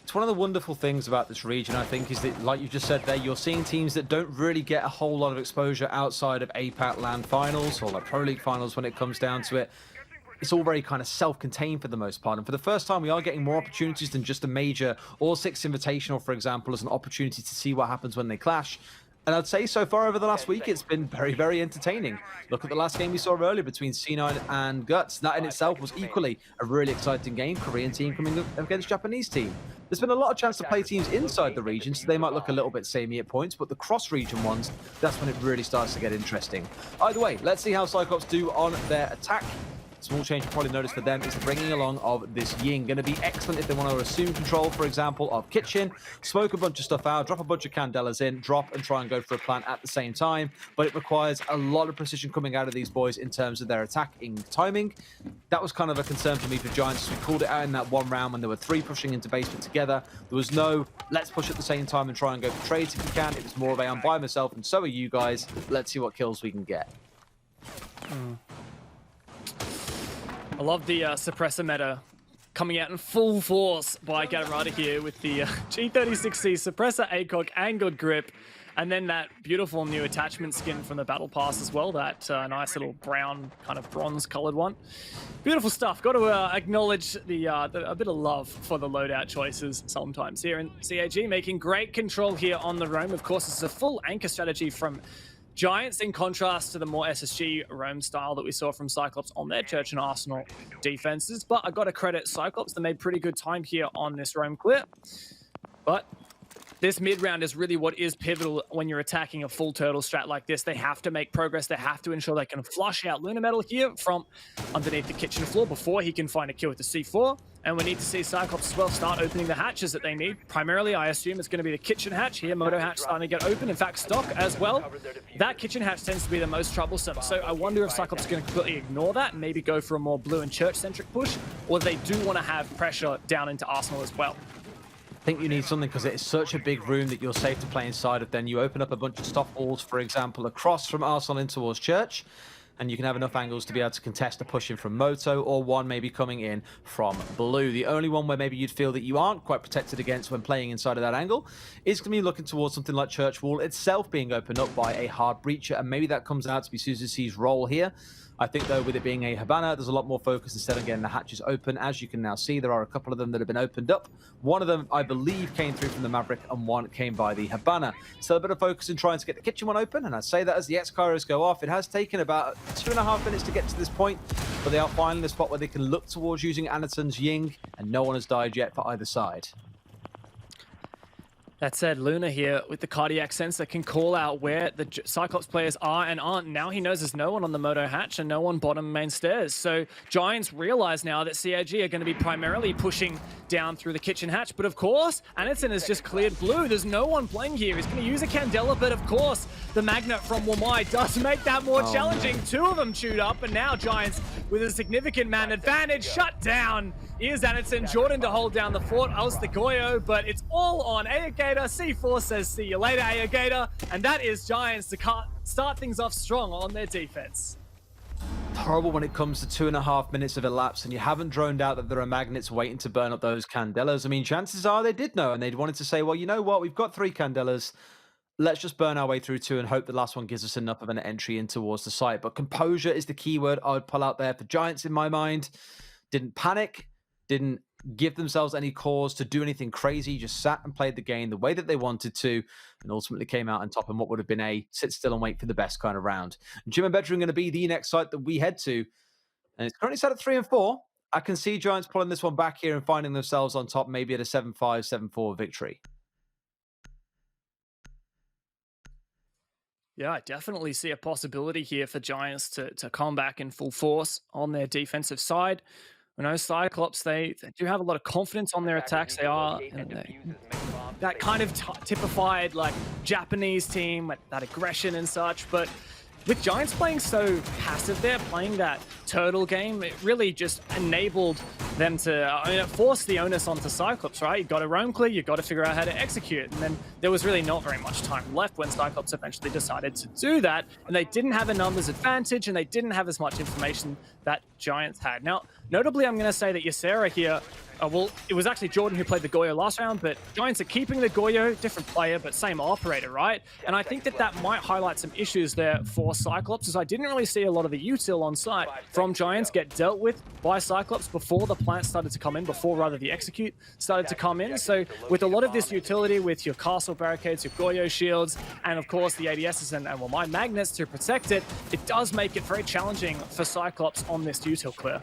It's one of the wonderful things about this region, I think, is that, like you just said there, you're seeing teams that don't really get a whole lot of exposure outside of APAC LAN finals or like Pro League finals when it comes down to it. It's all very kind of self-contained for the most part. And for the first time, we are getting more opportunities than just a major All Six Invitational, for example, as an opportunity to see what happens when they clash. And I'd say so far over the last week, it's been very, very entertaining. Look at the last game we saw earlier between C9 and Guts. That in itself was equally a really exciting game. Korean team coming up against Japanese team. There's been a lot of chance to play teams inside the region, so they might look a little bit samey at points, but the cross-region ones, that's when it really starts to get interesting. Either way, let's see how Cyclops do on their attack. Small change you probably noticed for them is the bringing along of this Ying. Going to be excellent if they want to assume control, for example, of Kitchen, smoke a bunch of stuff out, drop a bunch of Candelas in, drop and try and go for a plant at the same time. But it requires a lot of precision coming out of these boys in terms of their attacking timing. That was kind of a concern for me for Giants. We called it out in that one round when there were 3 pushing into basement together. There was no, let's push at the same time and try and go for trades if we can. It was more of a, I'm by myself and so are you guys. Let's see what kills we can get. I love the suppressor meta coming out in full force by Gatorada here with the G36C suppressor, ACOG, angled grip, and then that beautiful new attachment skin from the Battle Pass as well, that nice little brown kind of bronze colored one. Beautiful stuff. Got to acknowledge a bit of love for the loadout choices sometimes here in CAG, making great control here on the roam. Of course, it's a full anchor strategy from Giants, in contrast to the more SSG roam style that we saw from Cyclops on their Church and Arsenal defenses. But I got to credit Cyclops. They made pretty good time here on this roam clear. But this mid-round is really what is pivotal when you're attacking a full turtle strat like this. They have to make progress. They have to ensure they can flush out Lunar Metal here from underneath the kitchen floor before he can find a kill with the C4. And we need to see Cyclops as well start opening the hatches that they need. Primarily, I assume it's going to be the kitchen hatch here. Moto hatch starting to get open. In fact, stock as well. That kitchen hatch tends to be the most troublesome. So I wonder if Cyclops is going to completely ignore that and maybe go for a more blue and church-centric push, or they do want to have pressure down into Arsenal as well. I think you need something because it is such a big room that you're safe to play inside of. Then you open up a bunch of stop walls, for example, across from Arsenal in towards Church, and you can have enough angles to be able to contest a push in from Moto, or one maybe coming in from Blue. The only one where maybe you'd feel that you aren't quite protected against when playing inside of that angle is going to be looking towards something like Church Wall itself being opened up by a hard breacher, and maybe that comes out to be Suzy C's role here. I think, though, with it being a Habana, there's a lot more focus instead of getting the hatches open. As you can now see, there are a couple of them that have been opened up. One of them, I believe, came through from the Maverick, and one came by the Habana. So a bit of focus in trying to get the kitchen one open, and I say that as the X-Kairos go off. It has taken about 2.5 minutes to get to this point, but they are finally in a spot where they can look towards using Anderson's Ying, and no one has died yet for either side. That said, Luna here with the cardiac sensor can call out where the Cyclops players are and aren't. Now he knows there's no one on the Moto hatch and no one bottom main stairs. So Giants realize now that CIG are going to be primarily pushing down through the kitchen hatch. But of course, Anderson has just cleared blue. There's no one playing here. He's going to use a Candela, but of course, the Magnet from Wamai does make that more challenging. Two of them chewed up, and now Giants with a significant man advantage shut down. Here's Anderson, Jordan to hold down the fort, else the Goyo, but it's all on Aegator. C4 says, see you later, Aegator. And that is Giants to start things off strong on their defense. Horrible when it comes to 2.5 minutes of elapsed and you haven't droned out that there are magnets waiting to burn up those Candelas. I mean, chances are they did know, and they'd wanted to say, well, you know what, we've got 3 Candelas. Let's just burn our way through 2 and hope the last one gives us enough of an entry in towards the site. But composure is the key word I would pull out there for Giants in my mind. Didn't panic, didn't give themselves any cause to do anything crazy, just sat and played the game the way that they wanted to, and ultimately came out on top in what would have been a sit still and wait for the best kind of round. Gym and Bedroom going to be the next site that we head to, and it's currently set at 3 and 4. I can see Giants pulling this one back here and finding themselves on top, maybe at a 7-5, 7-4 victory. Yeah, I definitely see a possibility here for Giants to come back in full force on their defensive side. I know Cyclops, they do have a lot of confidence on their attacks. They are that kind of typified like Japanese team with that aggression and such. But with Giants playing so passive there, playing that turtle game, it really just enabled them to, I mean, it forced the onus onto Cyclops, right? You've got to roam clear, you've got to figure out how to execute. And then there was really not very much time left when Cyclops eventually decided to do that. And they didn't have a numbers advantage, and they didn't have as much information that Giants had. Now, notably, I'm going to say that Ysera here, well, it was actually Jordan who played the Goyo last round, but Giants are keeping the Goyo, different player, but same operator, right? And I think that that might highlight some issues there for Cyclops, as I didn't really see a lot of the util on site from Giants get dealt with by Cyclops before the plant started to come in, before rather the execute started to come in. So with a lot of this utility with your castle barricades, your Goyo shields, and of course the ADSs and well, my magnets to protect it, it does make it very challenging for Cyclops on this util clear.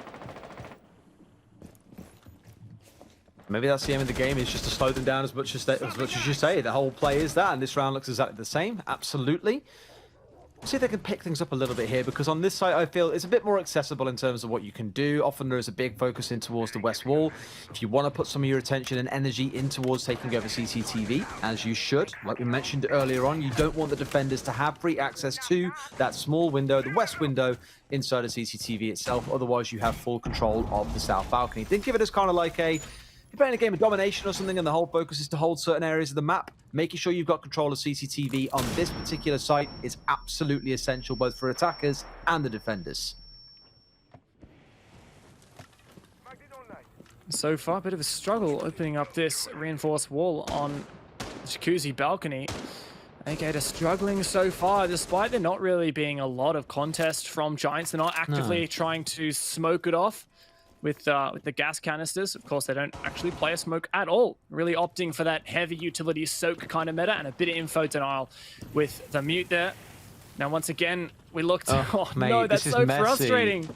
Maybe that's the aim of the game, is just to slow them down as much as you say. The whole play is that, and this round looks exactly the same. Absolutely. See if they can pick things up a little bit here, because on this side I feel it's a bit more accessible in terms of what you can do. Often there is a big focus in towards the west wall. If you want to put some of your attention and energy in towards taking over CCTV, as you should, like we mentioned earlier on, you don't want the defenders to have free access to that small window, the west window inside of CCTV itself. Otherwise you have full control of the south balcony. Think of it as kind of like you're playing a game of domination or something, and the whole focus is to hold certain areas of the map. Making sure you've got control of CCTV on this particular site is absolutely essential, both for attackers and the defenders. So far, a bit of a struggle opening up this reinforced wall on the Jacuzzi balcony. Aegator struggling so far, despite there not really being a lot of contest from Giants. They're not actively trying to smoke it off with the gas canisters. Of course, they don't actually play a smoke at all. Really opting for that heavy utility soak kind of meta and a bit of info denial with the mute there. Now, once again, we looked. Oh, mate, no, that's so messy. frustrating.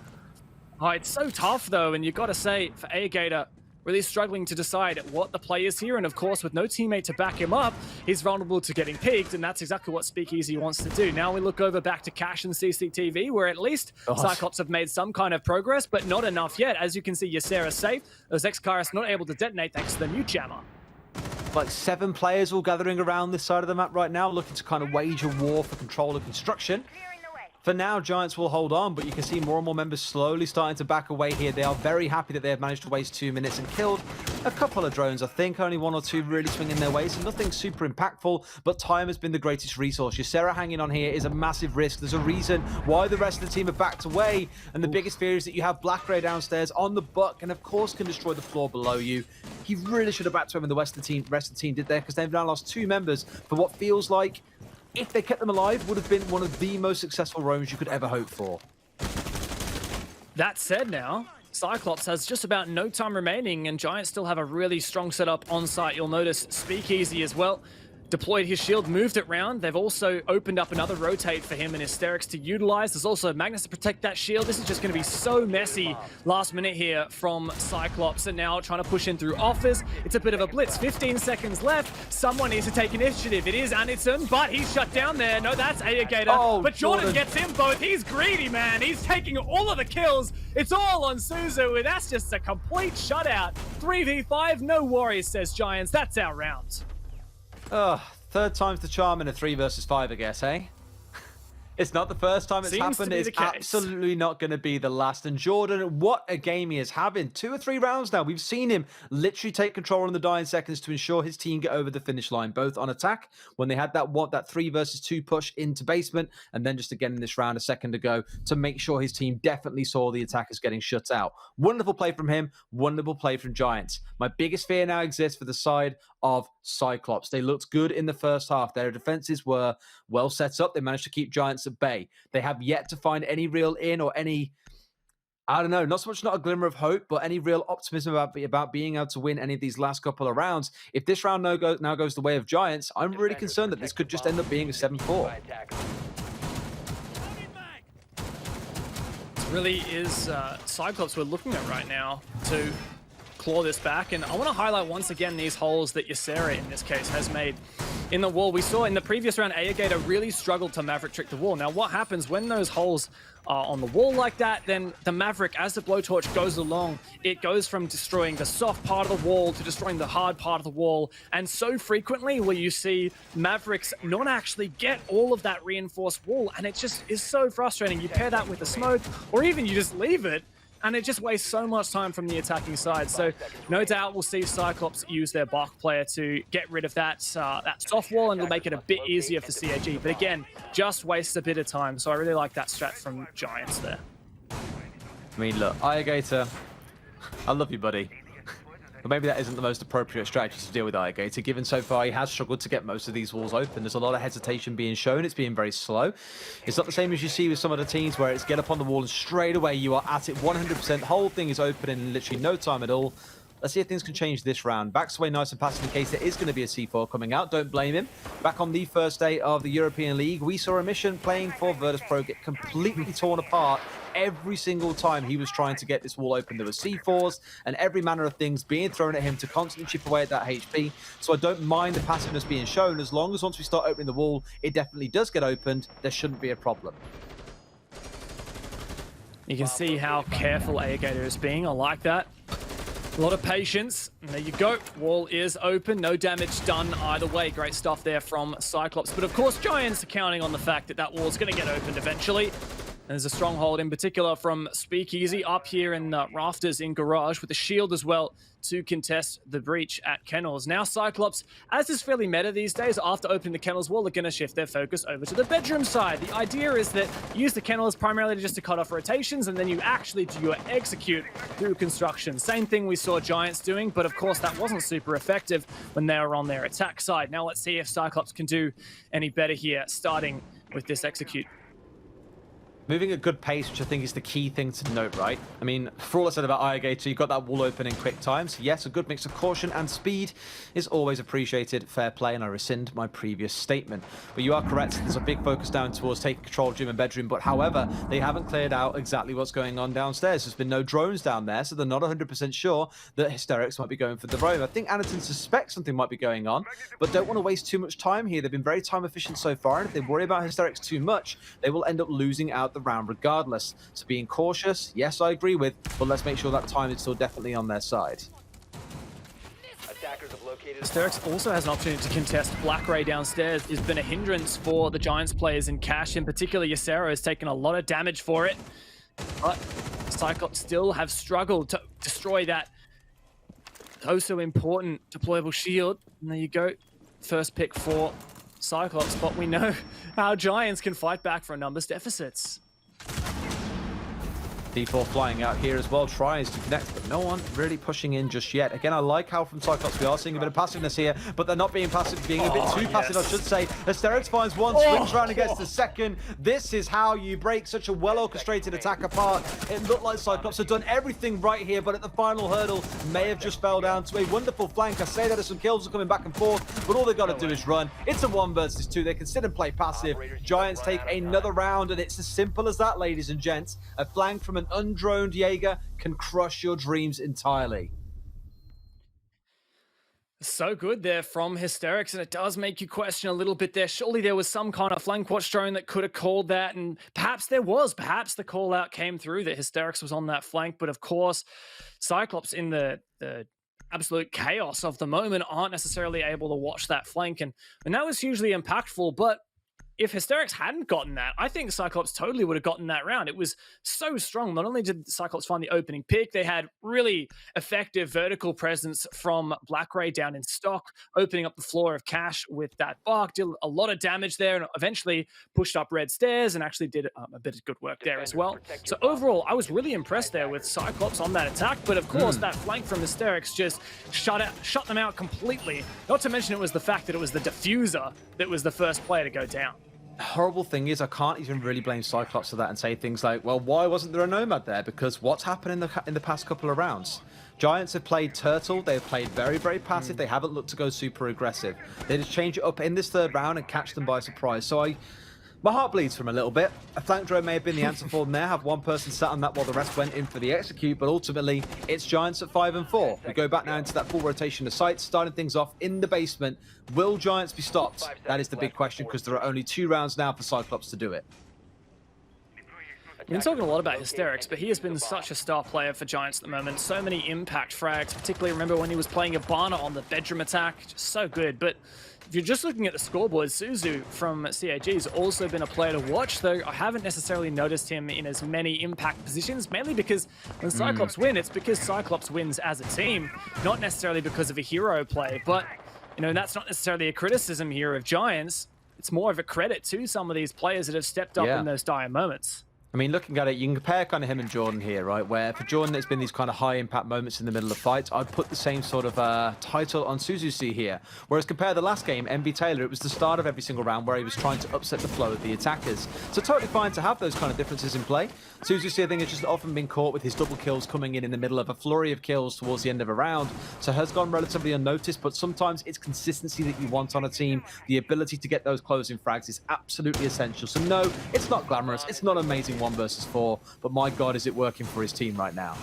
Oh, it's so tough, though, and you got to say, for Aegator, really struggling to decide what the play is here. And of course, with no teammate to back him up, he's vulnerable to getting peaked, and that's exactly what Speakeasy wants to do. Now we look over back to Cash and CCTV, where at least Cyclops have made some kind of progress, but not enough yet. As you can see, Ysera's safe. Those X-Kairos not able to detonate thanks to the mute jammer. Like 7 players all gathering around this side of the map right now, looking to kind of wage a war for control of construction. For now, Giants will hold on, but you can see more and more members slowly starting to back away here. They are very happy that they have managed to waste 2 minutes and killed a couple of drones. I think only 1 or 2 really swinging their way, so nothing super impactful, but time has been the greatest resource. Ysera hanging on here is a massive risk. There's a reason why the rest of the team have backed away, and the biggest fear is that you have Black Ray downstairs on the buck, and of course can destroy the floor below you. He really should have backed to him, and the rest of the team did there, because they've now lost 2 members for what feels like, if they kept them alive, would have been one of the most successful roams you could ever hope for. That said now, Cyclops has just about no time remaining, and Giants still have a really strong setup on site. You'll notice Speakeasy as well. deployed his shield, moved it round. They've also opened up another rotate for him and Hysterics to utilize. There's also Magnus to protect that shield. This is just going to be so messy last minute here from Cyclops, and now trying to push in through offers. It's a bit of a blitz. 15 seconds left. Someone needs to take initiative. It is Anderson, but he's shut down there. No, that's Aegator. Oh, but Jordan gets him both. He's greedy, man. He's taking all of the kills. It's all on Suzu, and that's just a complete shutout. 3v5, no worries, says Giants. That's our round. Third time's the charm in a 3 versus 5, I guess, eh? It's not the first time it's happened. It's absolutely not going to be the last. And Jordan, what a game he is having. 2 or 3 rounds now. We've seen him literally take control in the dying seconds to ensure his team get over the finish line, both on attack when they had that 3 versus 2 push into basement, and then just again in this round a second ago to make sure his team definitely saw the attackers getting shut out. Wonderful play from him. Wonderful play from Giants. My biggest fear now exists for the side of Cyclops. They looked good in the first half. Their defenses were well set up. They managed to keep Giants at bay. They have yet to find any real or any, I don't know, not so much not a glimmer of hope, but any real optimism about being able to win any of these last couple of rounds. If this round now goes the way of Giants, I'm really concerned that this could just end up being a 7-4. It really is Cyclops we're looking at right now to claw this back, and I want to highlight once again these holes that Ysera in this case has made in the wall. We saw in the previous round Aegator really struggled to Maverick trick the wall. Now what happens when those holes are on the wall like that, then the Maverick, as the blowtorch goes along, it goes from destroying the soft part of the wall to destroying the hard part of the wall, and so frequently will you see Mavericks not actually get all of that reinforced wall, and it just is so frustrating. You pair that with the smoke, or even you just leave it, and it just wastes so much time from the attacking side. So no doubt we'll see Cyclops use their Bach player to get rid of that soft wall, and it'll make it a bit easier for CAG. But again, just wastes a bit of time. So I really like that strat from Giants there. I mean, look, Aegator, I love you, buddy. But maybe that isn't the most appropriate strategy to deal with Aegator, given so far he has struggled to get most of these walls open. There's a lot of hesitation being shown. It's being very slow. It's not the same as you see with some of the teams where it's get up on the wall and straight away you are at it 100%. The whole thing is open in literally no time at all. Let's see if things can change this round. Backs away nice and passive in case there is going to be a C4 coming out. Don't blame him. Back on the first day of the European League, we saw a mission playing for Virtus Pro get completely torn apart every single time he was trying to get this wall open. There were C4s and every manner of things being thrown at him to constantly chip away at that HP. So I don't mind the passiveness being shown, as long as once we start opening the wall, it definitely does get opened. There shouldn't be a problem. You can see how careful Aegator is being. I like that. A lot of patience. And there you go. Wall is open. No damage done either way. Great stuff there from Cyclops. But of course, Giants are counting on the fact that that wall's going to get opened eventually. And there's a stronghold in particular from Speakeasy up here in the rafters in Garage with a shield as well to contest the breach at Kennels. Now Cyclops, as is fairly meta these days, after opening the Kennels wall, are going to shift their focus over to the bedroom side. The idea is that you use the Kennels primarily just to cut off rotations, and then you actually do your execute through construction. Same thing we saw Giants doing, but of course that wasn't super effective when they were on their attack side. Now let's see if Cyclops can do any better here, starting with this execute. Moving at good pace, which I think is the key thing to note, right? I mean, for all I said about Aegator, you've got that wall open in quick time. So yes, a good mix of caution and speed is always appreciated. Fair play, and I rescind my previous statement. But you are correct, there's a big focus down towards taking control of gym and bedroom. But however, they haven't cleared out exactly what's going on downstairs. There's been no drones down there, so they're not 100% sure that Hysterics might be going for the roam. I think Anderton suspects something might be going on, but don't want to waste too much time here. They've been very time efficient so far, and if they worry about Hysterics too much, they will end up losing out the round regardless. So being cautious, yes, I agree with, but let's make sure that time is still definitely on their side. Hysterics also has an opportunity to contest Black Ray downstairs. It's been a hindrance for the Giants players, in Cash in particular. Ysera has taken a lot of damage for it, but Cyclops still have struggled to destroy that oh so important deployable shield. And there you go, first pick for Cyclops, but we know how Giants can fight back from numbers deficits. D4 flying out here as well, tries to connect, but no one really pushing in just yet. Again, I like how from Cyclops we are seeing a bit of passiveness here, but they're not being passive, being a bit too passive, I should say. Hysterics finds one, swings around and gets the second. This is how you break such a well-orchestrated attack apart. It looked like Cyclops had done everything right here, but at the final hurdle, may have just fell down to a wonderful flank. I say that as some kills are coming back and forth, but all they've got to do is run. It's a 1 versus 2. They can sit and play passive. Giants take another round, and it's as simple as that, ladies and gents. A flank from an undroned Jaeger can crush your dreams entirely. So good there from Hysterics, and it does make you question a little bit there. Surely there was some kind of flank watch drone that could have called that, and perhaps there was. Perhaps the call out came through that Hysterics was on that flank, but of course, Cyclops in the absolute chaos of the moment aren't necessarily able to watch that flank, and that was hugely impactful. But if Hysterics hadn't gotten that, I think Cyclops totally would have gotten that round. It was so strong. Not only did Cyclops find the opening pick, they had really effective vertical presence from Black Ray down in stock, opening up the floor of cash with that bark, did a lot of damage there, and eventually pushed up red stairs and actually did a bit of good work there as well. So overall, I was really impressed there with Cyclops on that attack, but of course, that flank from Hysterics just shut them out completely. Not to mention it was the fact that it was the diffuser that was the first player to go down. Horrible thing is I can't even really blame Cyclops for that and say things like, well, why wasn't there a Nomad there? Because what's happened in the past couple of rounds? Giants have played Turtle. They've played very, very passive. They haven't looked to go super aggressive. They just change it up in this third round and catch them by surprise. So my heart bleeds from a little bit. A flank drone may have been the answer for them there. Have one person sat on that while the rest went in for the execute, but ultimately it's Giants at 5 and 4. We go back now into that full rotation of sites, starting things off in the basement. Will Giants be stopped? That is the big question, because there are only 2 rounds now for Cyclops to do it. We've been talking a lot about Hysterics, but he has been such a star player for Giants at the moment. So many impact frags, particularly remember when he was playing Ibana on the bedroom attack. Just so good. But if you're just looking at the scoreboard, Suzu from CAG has also been a player to watch, though I haven't necessarily noticed him in as many impact positions, mainly because when Cyclops win, it's because Cyclops wins as a team, not necessarily because of a hero play. But, you know, that's not necessarily a criticism here of Giants. It's more of a credit to some of these players that have stepped up in those dire moments. I mean, looking at it, you can compare kind of him and Jordan here, right? Where for Jordan, it's been these kind of high-impact moments in the middle of fights. I'd put the same sort of title on Suzuki here. Whereas compared to the last game, MB Tailor, it was the start of every single round where he was trying to upset the flow of the attackers. So totally fine to have those kind of differences in play. Suzuki, I think, has just often been caught with his double kills coming in the middle of a flurry of kills towards the end of a round. So has gone relatively unnoticed, but sometimes it's consistency that you want on a team. The ability to get those closing frags is absolutely essential. So no, it's not glamorous. It's not amazing 1 versus 4, but my God, is it working for his team right now.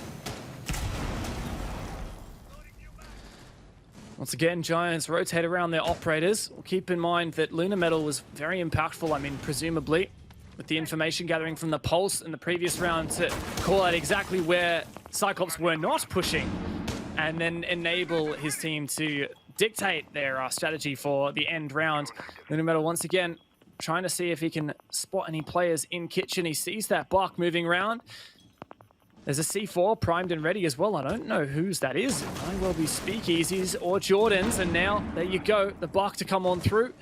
Once again, Giants rotate around their operators. We'll keep in mind that Lunar Metal was very impactful, I mean, presumably, with the information gathering from the Pulse in the previous round to call out exactly where Cyclops were not pushing, and then enable his team to dictate their strategy for the end round. Lunar Metal, once again, trying to see if he can spot any players in kitchen. He sees that Bark moving around. There's a C4 primed and ready as well. I don't know whose that is. It might well be Speakeasies or Jordan's. And now, there you go, the Bark to come on through.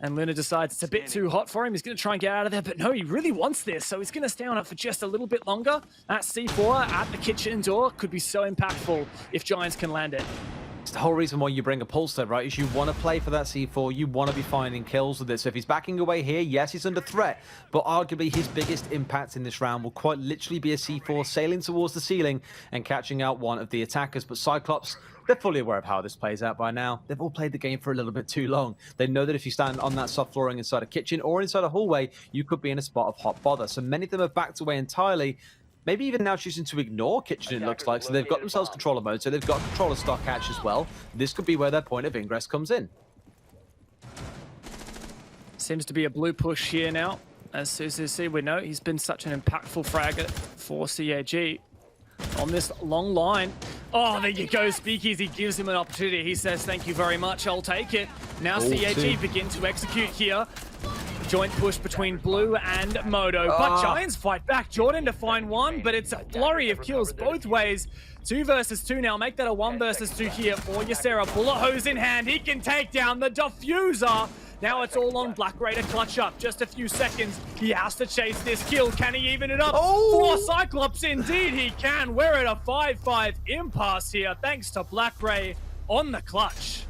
And Luna decides it's a bit too hot for him. He's going to try and get out of there, but no, he really wants this. So he's going to stay on it for just a little bit longer. That C4 at the kitchen door could be so impactful if Giants can land it. It's the whole reason why you bring a pulse there, right? Is you want to play for that C4, you want to be finding kills with it. So if he's backing away here, yes, he's under threat, but arguably his biggest impact in this round will quite literally be a C4 sailing towards the ceiling and catching out one of the attackers. But Cyclops, they're fully aware of how this plays out by now. They've all played the game for a little bit too long. They know that if you stand on that soft flooring inside a kitchen or inside a hallway, you could be in a spot of hot bother. So many of them have backed away entirely. Maybe even now choosing to ignore kitchen, it looks like. So they've got themselves controller mode, so they've got controller stock hatch as well. This could be where their point of ingress comes in. Seems to be a blue push here now. As Suzuki, we know he's been such an impactful fragger for CAG on this long line. Oh, there you go. Speakeasy gives him an opportunity. He says, thank you very much, I'll take it. Now CAG begin to execute here. Joint push between Blue and Moto, but Giants fight back. Jordan to find one, but it's a flurry of kills both ways. 2 versus 2 now. Make that a 1 versus 2 here for Ysera. Bullet hose in hand. He can take down the diffuser. Now it's all on Blackray to clutch up. Just a few seconds. He has to chase this kill. Can he even it up? For Cyclops, indeed he can. We're at a 5-5 impasse here, thanks to Blackray on the clutch.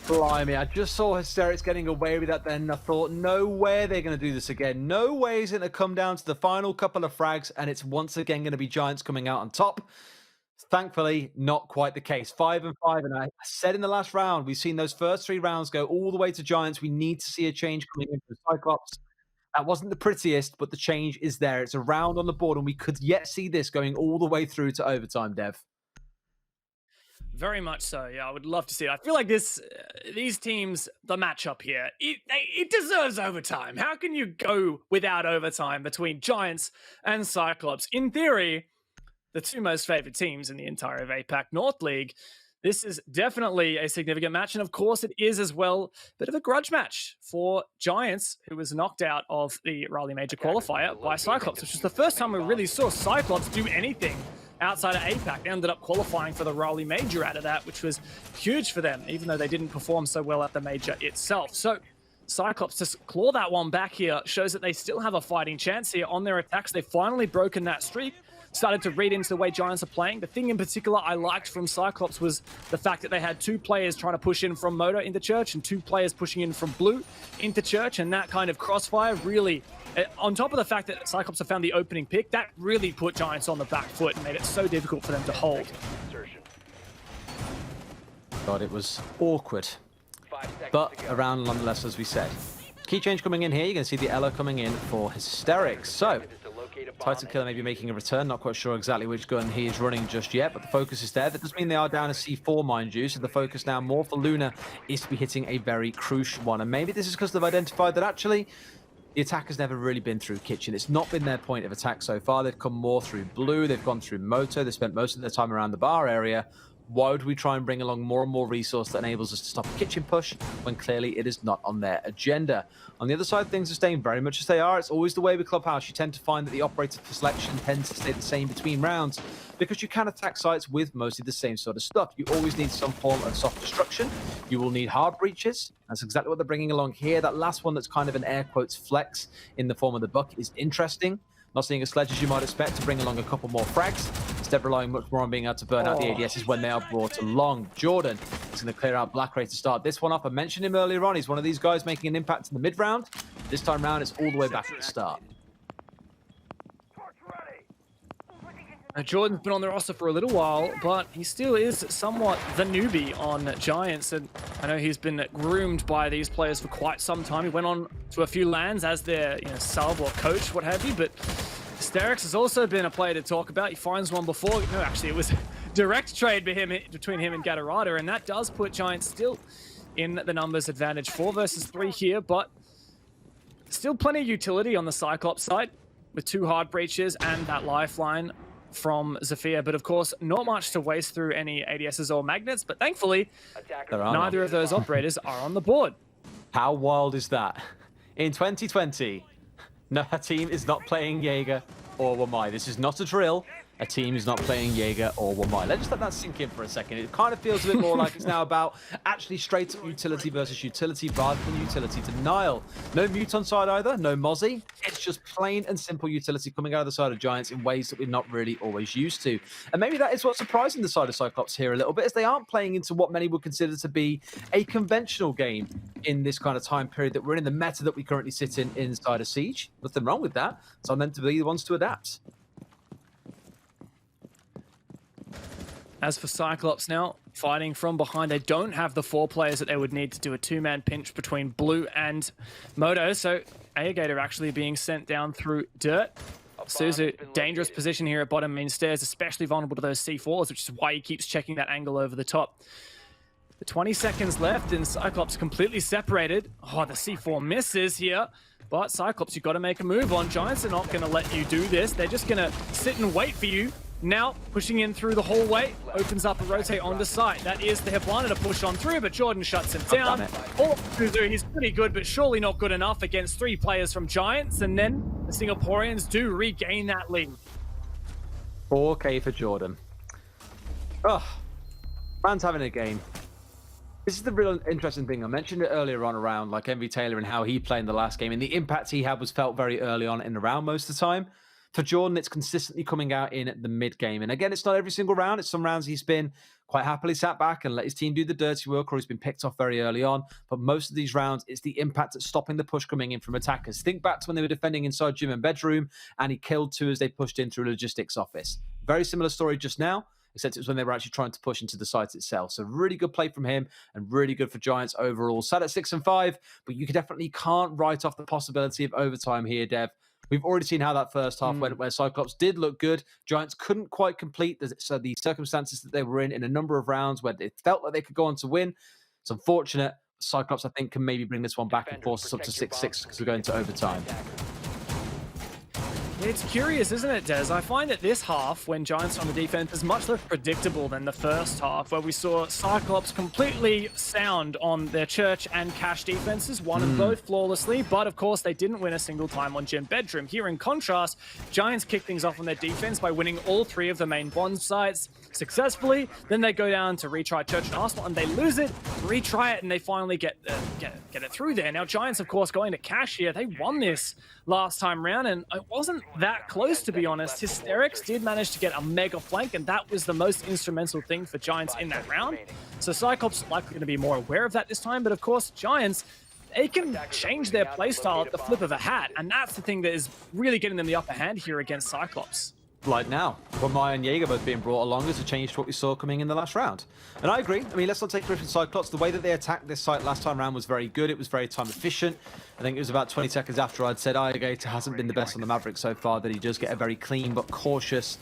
Blimey, I just saw Hysterics getting away with that then. I thought, no way they're going to do this again. No way is it going to come down to the final couple of frags, and it's once again going to be Giants coming out on top. Thankfully, not quite the case. 5-5, and I said in the last round, we've seen those first 3 rounds go all the way to Giants. We need to see a change coming in for Cyclops. That wasn't the prettiest, but the change is there. It's a round on the board, and we could yet see this going all the way through to overtime, Dev. Very much so. Yeah, I would love to see it. I feel like these teams, the matchup here, it deserves overtime. How can you go without overtime between Giants and Cyclops? In theory, the 2 most favored teams in the entire of APAC North League. This is definitely a significant match, and of course it is as well a bit of a grudge match for Giants, who was knocked out of the Raleigh Major qualifier by Cyclops, which was the first time we really saw Cyclops do anything outside of APAC. They ended up qualifying for the Raleigh Major out of that, which was huge for them, even though they didn't perform so well at the Major itself. So Cyclops to claw that one back here shows that they still have a fighting chance here on their attacks. They've finally broken that streak, started to read into the way Giants are playing. The thing in particular I liked from Cyclops was the fact that they had 2 players trying to push in from Moto into Church and 2 players pushing in from Blue into Church, and that kind of crossfire really, on top of the fact that Cyclops have found the opening pick, that really put Giants on the back foot and made it so difficult for them to hold. God, it was awkward, but around nonetheless, as we said. Key change coming in here. You're going to see the Ella coming in for Hysterics. So Titan Killer may be making a return. Not quite sure exactly which gun he is running just yet, but the focus is there. That does mean they are down a C4, mind you. So the focus now more for Luna is to be hitting a very crucial one. And maybe this is because they've identified that actually the attack has never really been through Kitchen. It's not been their point of attack so far. They've come more through Blue. They've gone through Moto. They've spent most of their time around the bar area. Why would we try and bring along more and more resource that enables us to stop a kitchen push when clearly it is not on their agenda? On the other side, things are staying very much as they are. It's always the way with Clubhouse. You tend to find that the operator for selection tends to stay the same between rounds because you can attack sites with mostly the same sort of stuff. You always need some form of soft destruction. You will need hard breaches. That's exactly what they're bringing along here. That last one that's kind of an air quotes flex in the form of the bucket is interesting. Not seeing a sledge as you might expect to bring along a couple more frags. Instead relying much more on being able to burn out the ADSs when they are brought along. Jordan is going to clear out Blackray to start this one off. I mentioned him earlier on. He's one of these guys making an impact in the mid-round. This time round, it's all the way back at the start. Now, Jordan's been on the roster for a little while, but he still is somewhat the newbie on Giants. And I know he's been groomed by these players for quite some time. He went on to a few lands as their sub or coach, what have you. But Hysterics has also been a player to talk about. He finds one before. No, actually, it was a direct trade between him and Gatorada, and that does put Giants still in the numbers advantage. 4 versus 3 here, but still plenty of utility on the Cyclops side with 2 hard breaches and that lifeline from Zafir, but of course not much to waste through any ADSs or magnets, but thankfully neither of those operators are on the board. How wild is that? In 2020, no, a team is not playing Jaeger or Wamai. This is not a drill. A team is not playing Jaeger or Wamai. Let's just let that sink in for a second. It kind of feels a bit more like it's now about actually straight up utility versus utility rather than utility denial. No mute on side either, no Mozzie. It's just plain and simple utility coming out of the side of Giants in ways that we're not really always used to. And maybe that is what's surprising the side of Cyclops here a little bit, is they aren't playing into what many would consider to be a conventional game in this kind of time period that we're in the meta that we currently sit in inside of Siege. Nothing wrong with that. So I'm meant to be the ones to adapt. As for Cyclops now, fighting from behind, they don't have the 4 players that they would need to do a 2-man pinch between Blue and Moto, so Airgator actually being sent down through dirt. Suzu, dangerous position here at bottom main stairs, especially vulnerable to those C4s, which is why he keeps checking that angle over the top. The 20 seconds left and Cyclops completely separated. Oh, the C4 misses here. But Cyclops, you've got to make a move on. Giants are not going to let you do this. They're just going to sit and wait for you. Now, pushing in through the hallway, opens up a rotate onto site. That is the Hibana to push on through, but Jordan shuts him down. All Suzu, he's pretty good, but surely not good enough against 3 players from Giants. And then the Singaporeans do regain that lead. 4K for Jordan. Oh, man's having a game. This is the real interesting thing. I mentioned it earlier on around like MV Tailor and how he played in the last game, and the impact he had was felt very early on in the round most of the time. For Jordan, it's consistently coming out in the mid game. And again, it's not every single round. It's some rounds he's been quite happily sat back and let his team do the dirty work, or he's been picked off very early on. But most of these rounds, it's the impact at stopping the push coming in from attackers. Think back to when they were defending inside gym and bedroom, and he killed 2 as they pushed in through a logistics office. Very similar story just now, except it was when they were actually trying to push into the site itself. So really good play from him and really good for Giants overall. Sat at 6-5, but you definitely can't write off the possibility of overtime here, Dev. We've already seen how that first half went, where Cyclops did look good. Giants couldn't quite complete the circumstances that they were in a number of rounds where they felt like they could go on to win. It's unfortunate. Cyclops, I think, can maybe bring this one back and force us up to 6-6 because we're going to overtime. It's curious, isn't it, Des? I find that this half, when Giants are on the defense, is much less predictable than the first half, where we saw Cyclops completely sound on their church and cash defenses, won them both flawlessly, but of course they didn't win a single time on gym bedroom. Here in contrast, Giants kick things off on their defense by winning all 3 of the main bond sites successfully. Then they go down to retry church and arsenal, and they lose it, retry it, and they finally get it through there. Now Giants, of course, going to cash here. They won this last time round, and it wasn't that close, to be honest. Hysterics did manage to get a mega flank, and that was the most instrumental thing for Giants in that round. So Cyclops likely going to be more aware of that this time, but of course Giants, they can change their playstyle at the flip of a hat, and that's the thing that is really getting them the upper hand here against Cyclops. Like now, when Maya and Jaeger both being brought along as a change to what we saw coming in the last round. And I agree. I mean, let's not take credit for Cyclops. The way that they attacked this site last time round was very good. It was very time efficient. I think it was about 20 seconds after I'd said Gator hasn't been the best on the Maverick so far, that he does get a very clean but cautious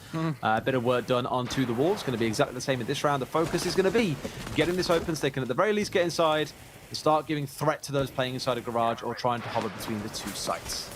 bit of work done onto the wall. It's going to be exactly the same in this round. The focus is going to be getting this open so they can at the very least get inside and start giving threat to those playing inside a garage or trying to hover between the 2 sites.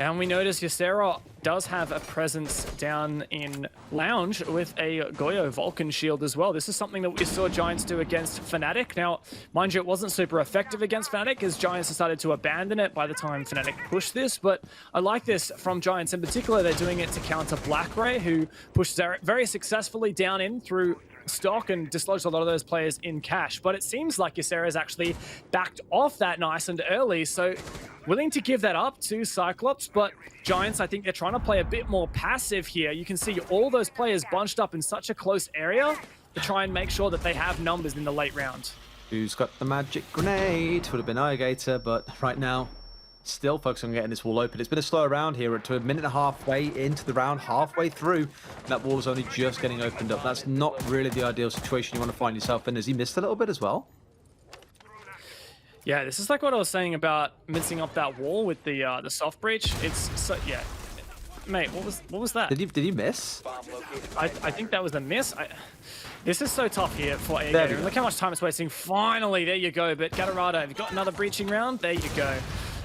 And we notice Ysera does have a presence down in Lounge with a Goyo Vulcan shield as well. This is something that we saw Giants do against Fnatic. Now, mind you, it wasn't super effective against Fnatic, as Giants decided to abandon it by the time Fnatic pushed this, but I like this from Giants. In particular, they're doing it to counter Blackray, who pushed Zarek very successfully down in through stock and dislodged a lot of those players in cash. But it seems like Ysera's actually backed off that nice and early, so willing to give that up to Cyclops, but Giants, I think they're trying to play a bit more passive here. You can see all those players bunched up in such a close area to try and make sure that they have numbers in the late round. Who's got the magic grenade? Would have been Gator, but right now, still focusing on getting this wall open. It's been a slow round here to a minute and a half way into the round, halfway through. That wall's only just getting opened up. That's not really the ideal situation you want to find yourself in. Has he missed a little bit as well? Yeah, this is like what I was saying about mincing up that wall with the soft breach. It's so, yeah, mate. What was that? Did you miss? I think that was a miss. This is so tough here for AEG. Look how much time it's wasting. Finally, there you go. But Gatorado, have you got another breaching round? There you go.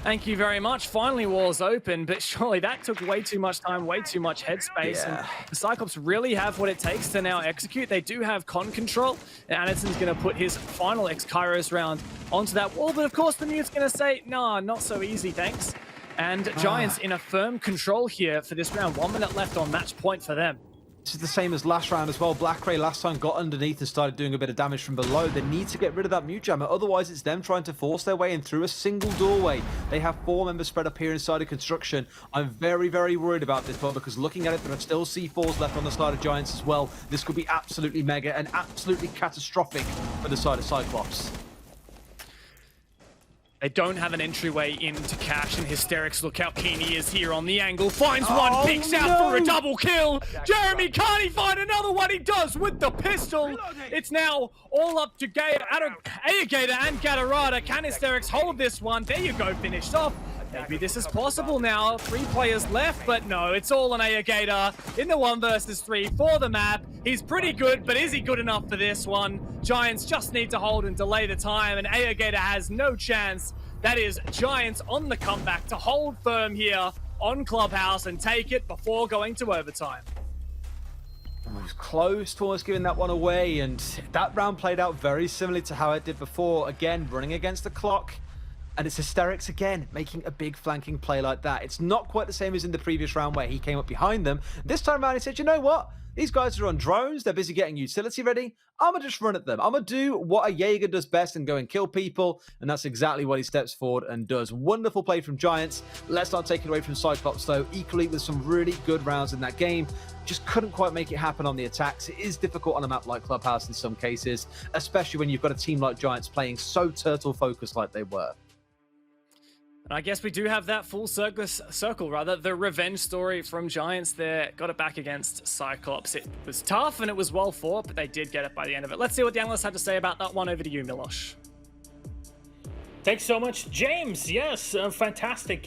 Thank you very much. Finally, walls open, but surely that took way too much time, way too much headspace. Yeah. And the Cyclops really have what it takes to now execute. They do have con control, and Anderson's going to put his final X-Kairos round onto that wall, but of course the mute's going to say, nah, not so easy, thanks. And Giants in a firm control here for this round. 1 minute left on match point for them. This is the same as last round as well. Blackray last time got underneath and started doing a bit of damage from below. They need to get rid of that mute jammer. Otherwise, it's them trying to force their way in through a single doorway. They have 4 members spread up here inside of construction. I'm very, very worried about this one because looking at it, there are still C4s left on the side of Giants as well. This could be absolutely mega and absolutely catastrophic for the side of Cyclops. They don't have an entryway into cash, and Hysterics, look how keen he is here on the angle. Finds one, peeks out for a double kill. Jeremy, can't he find another one? He does with the pistol. It's now all up to Gator and Gatorada. Can Hysterics hold this one? There you go, finished off. Maybe this is possible now. 3 players left, but no, it's all on Gator in the 1 versus 3 for the map. He's pretty good, but is he good enough for this one? Giants just need to hold and delay the time, and Gator has no chance. That is Giants on the comeback to hold firm here on Clubhouse and take it before going to overtime. It was close to almost giving that one away, and that round played out very similarly to how it did before. Again, running against the clock. And it's Hysterics again, making a big flanking play like that. It's not quite the same as in the previous round where he came up behind them. This time around, he said, you know what? These guys are on drones. They're busy getting utility ready. I'm going to just run at them. I'm going to do what a Jaeger does best and go and kill people. And that's exactly what he steps forward and does. Wonderful play from Giants. Let's not take it away from Cyclops, though. Equally with some really good rounds in that game. Just couldn't quite make it happen on the attacks. It is difficult on a map like Clubhouse in some cases, especially when you've got a team like Giants playing so turtle-focused like they were. And I guess we do have that full circle, the revenge story from Giants there. Got it back against Cyclops. It was tough and it was well fought, but they did get it by the end of it. Let's see what the analysts had to say about that one. Over to you, Milosh. Thanks so much, James. Yes, fantastic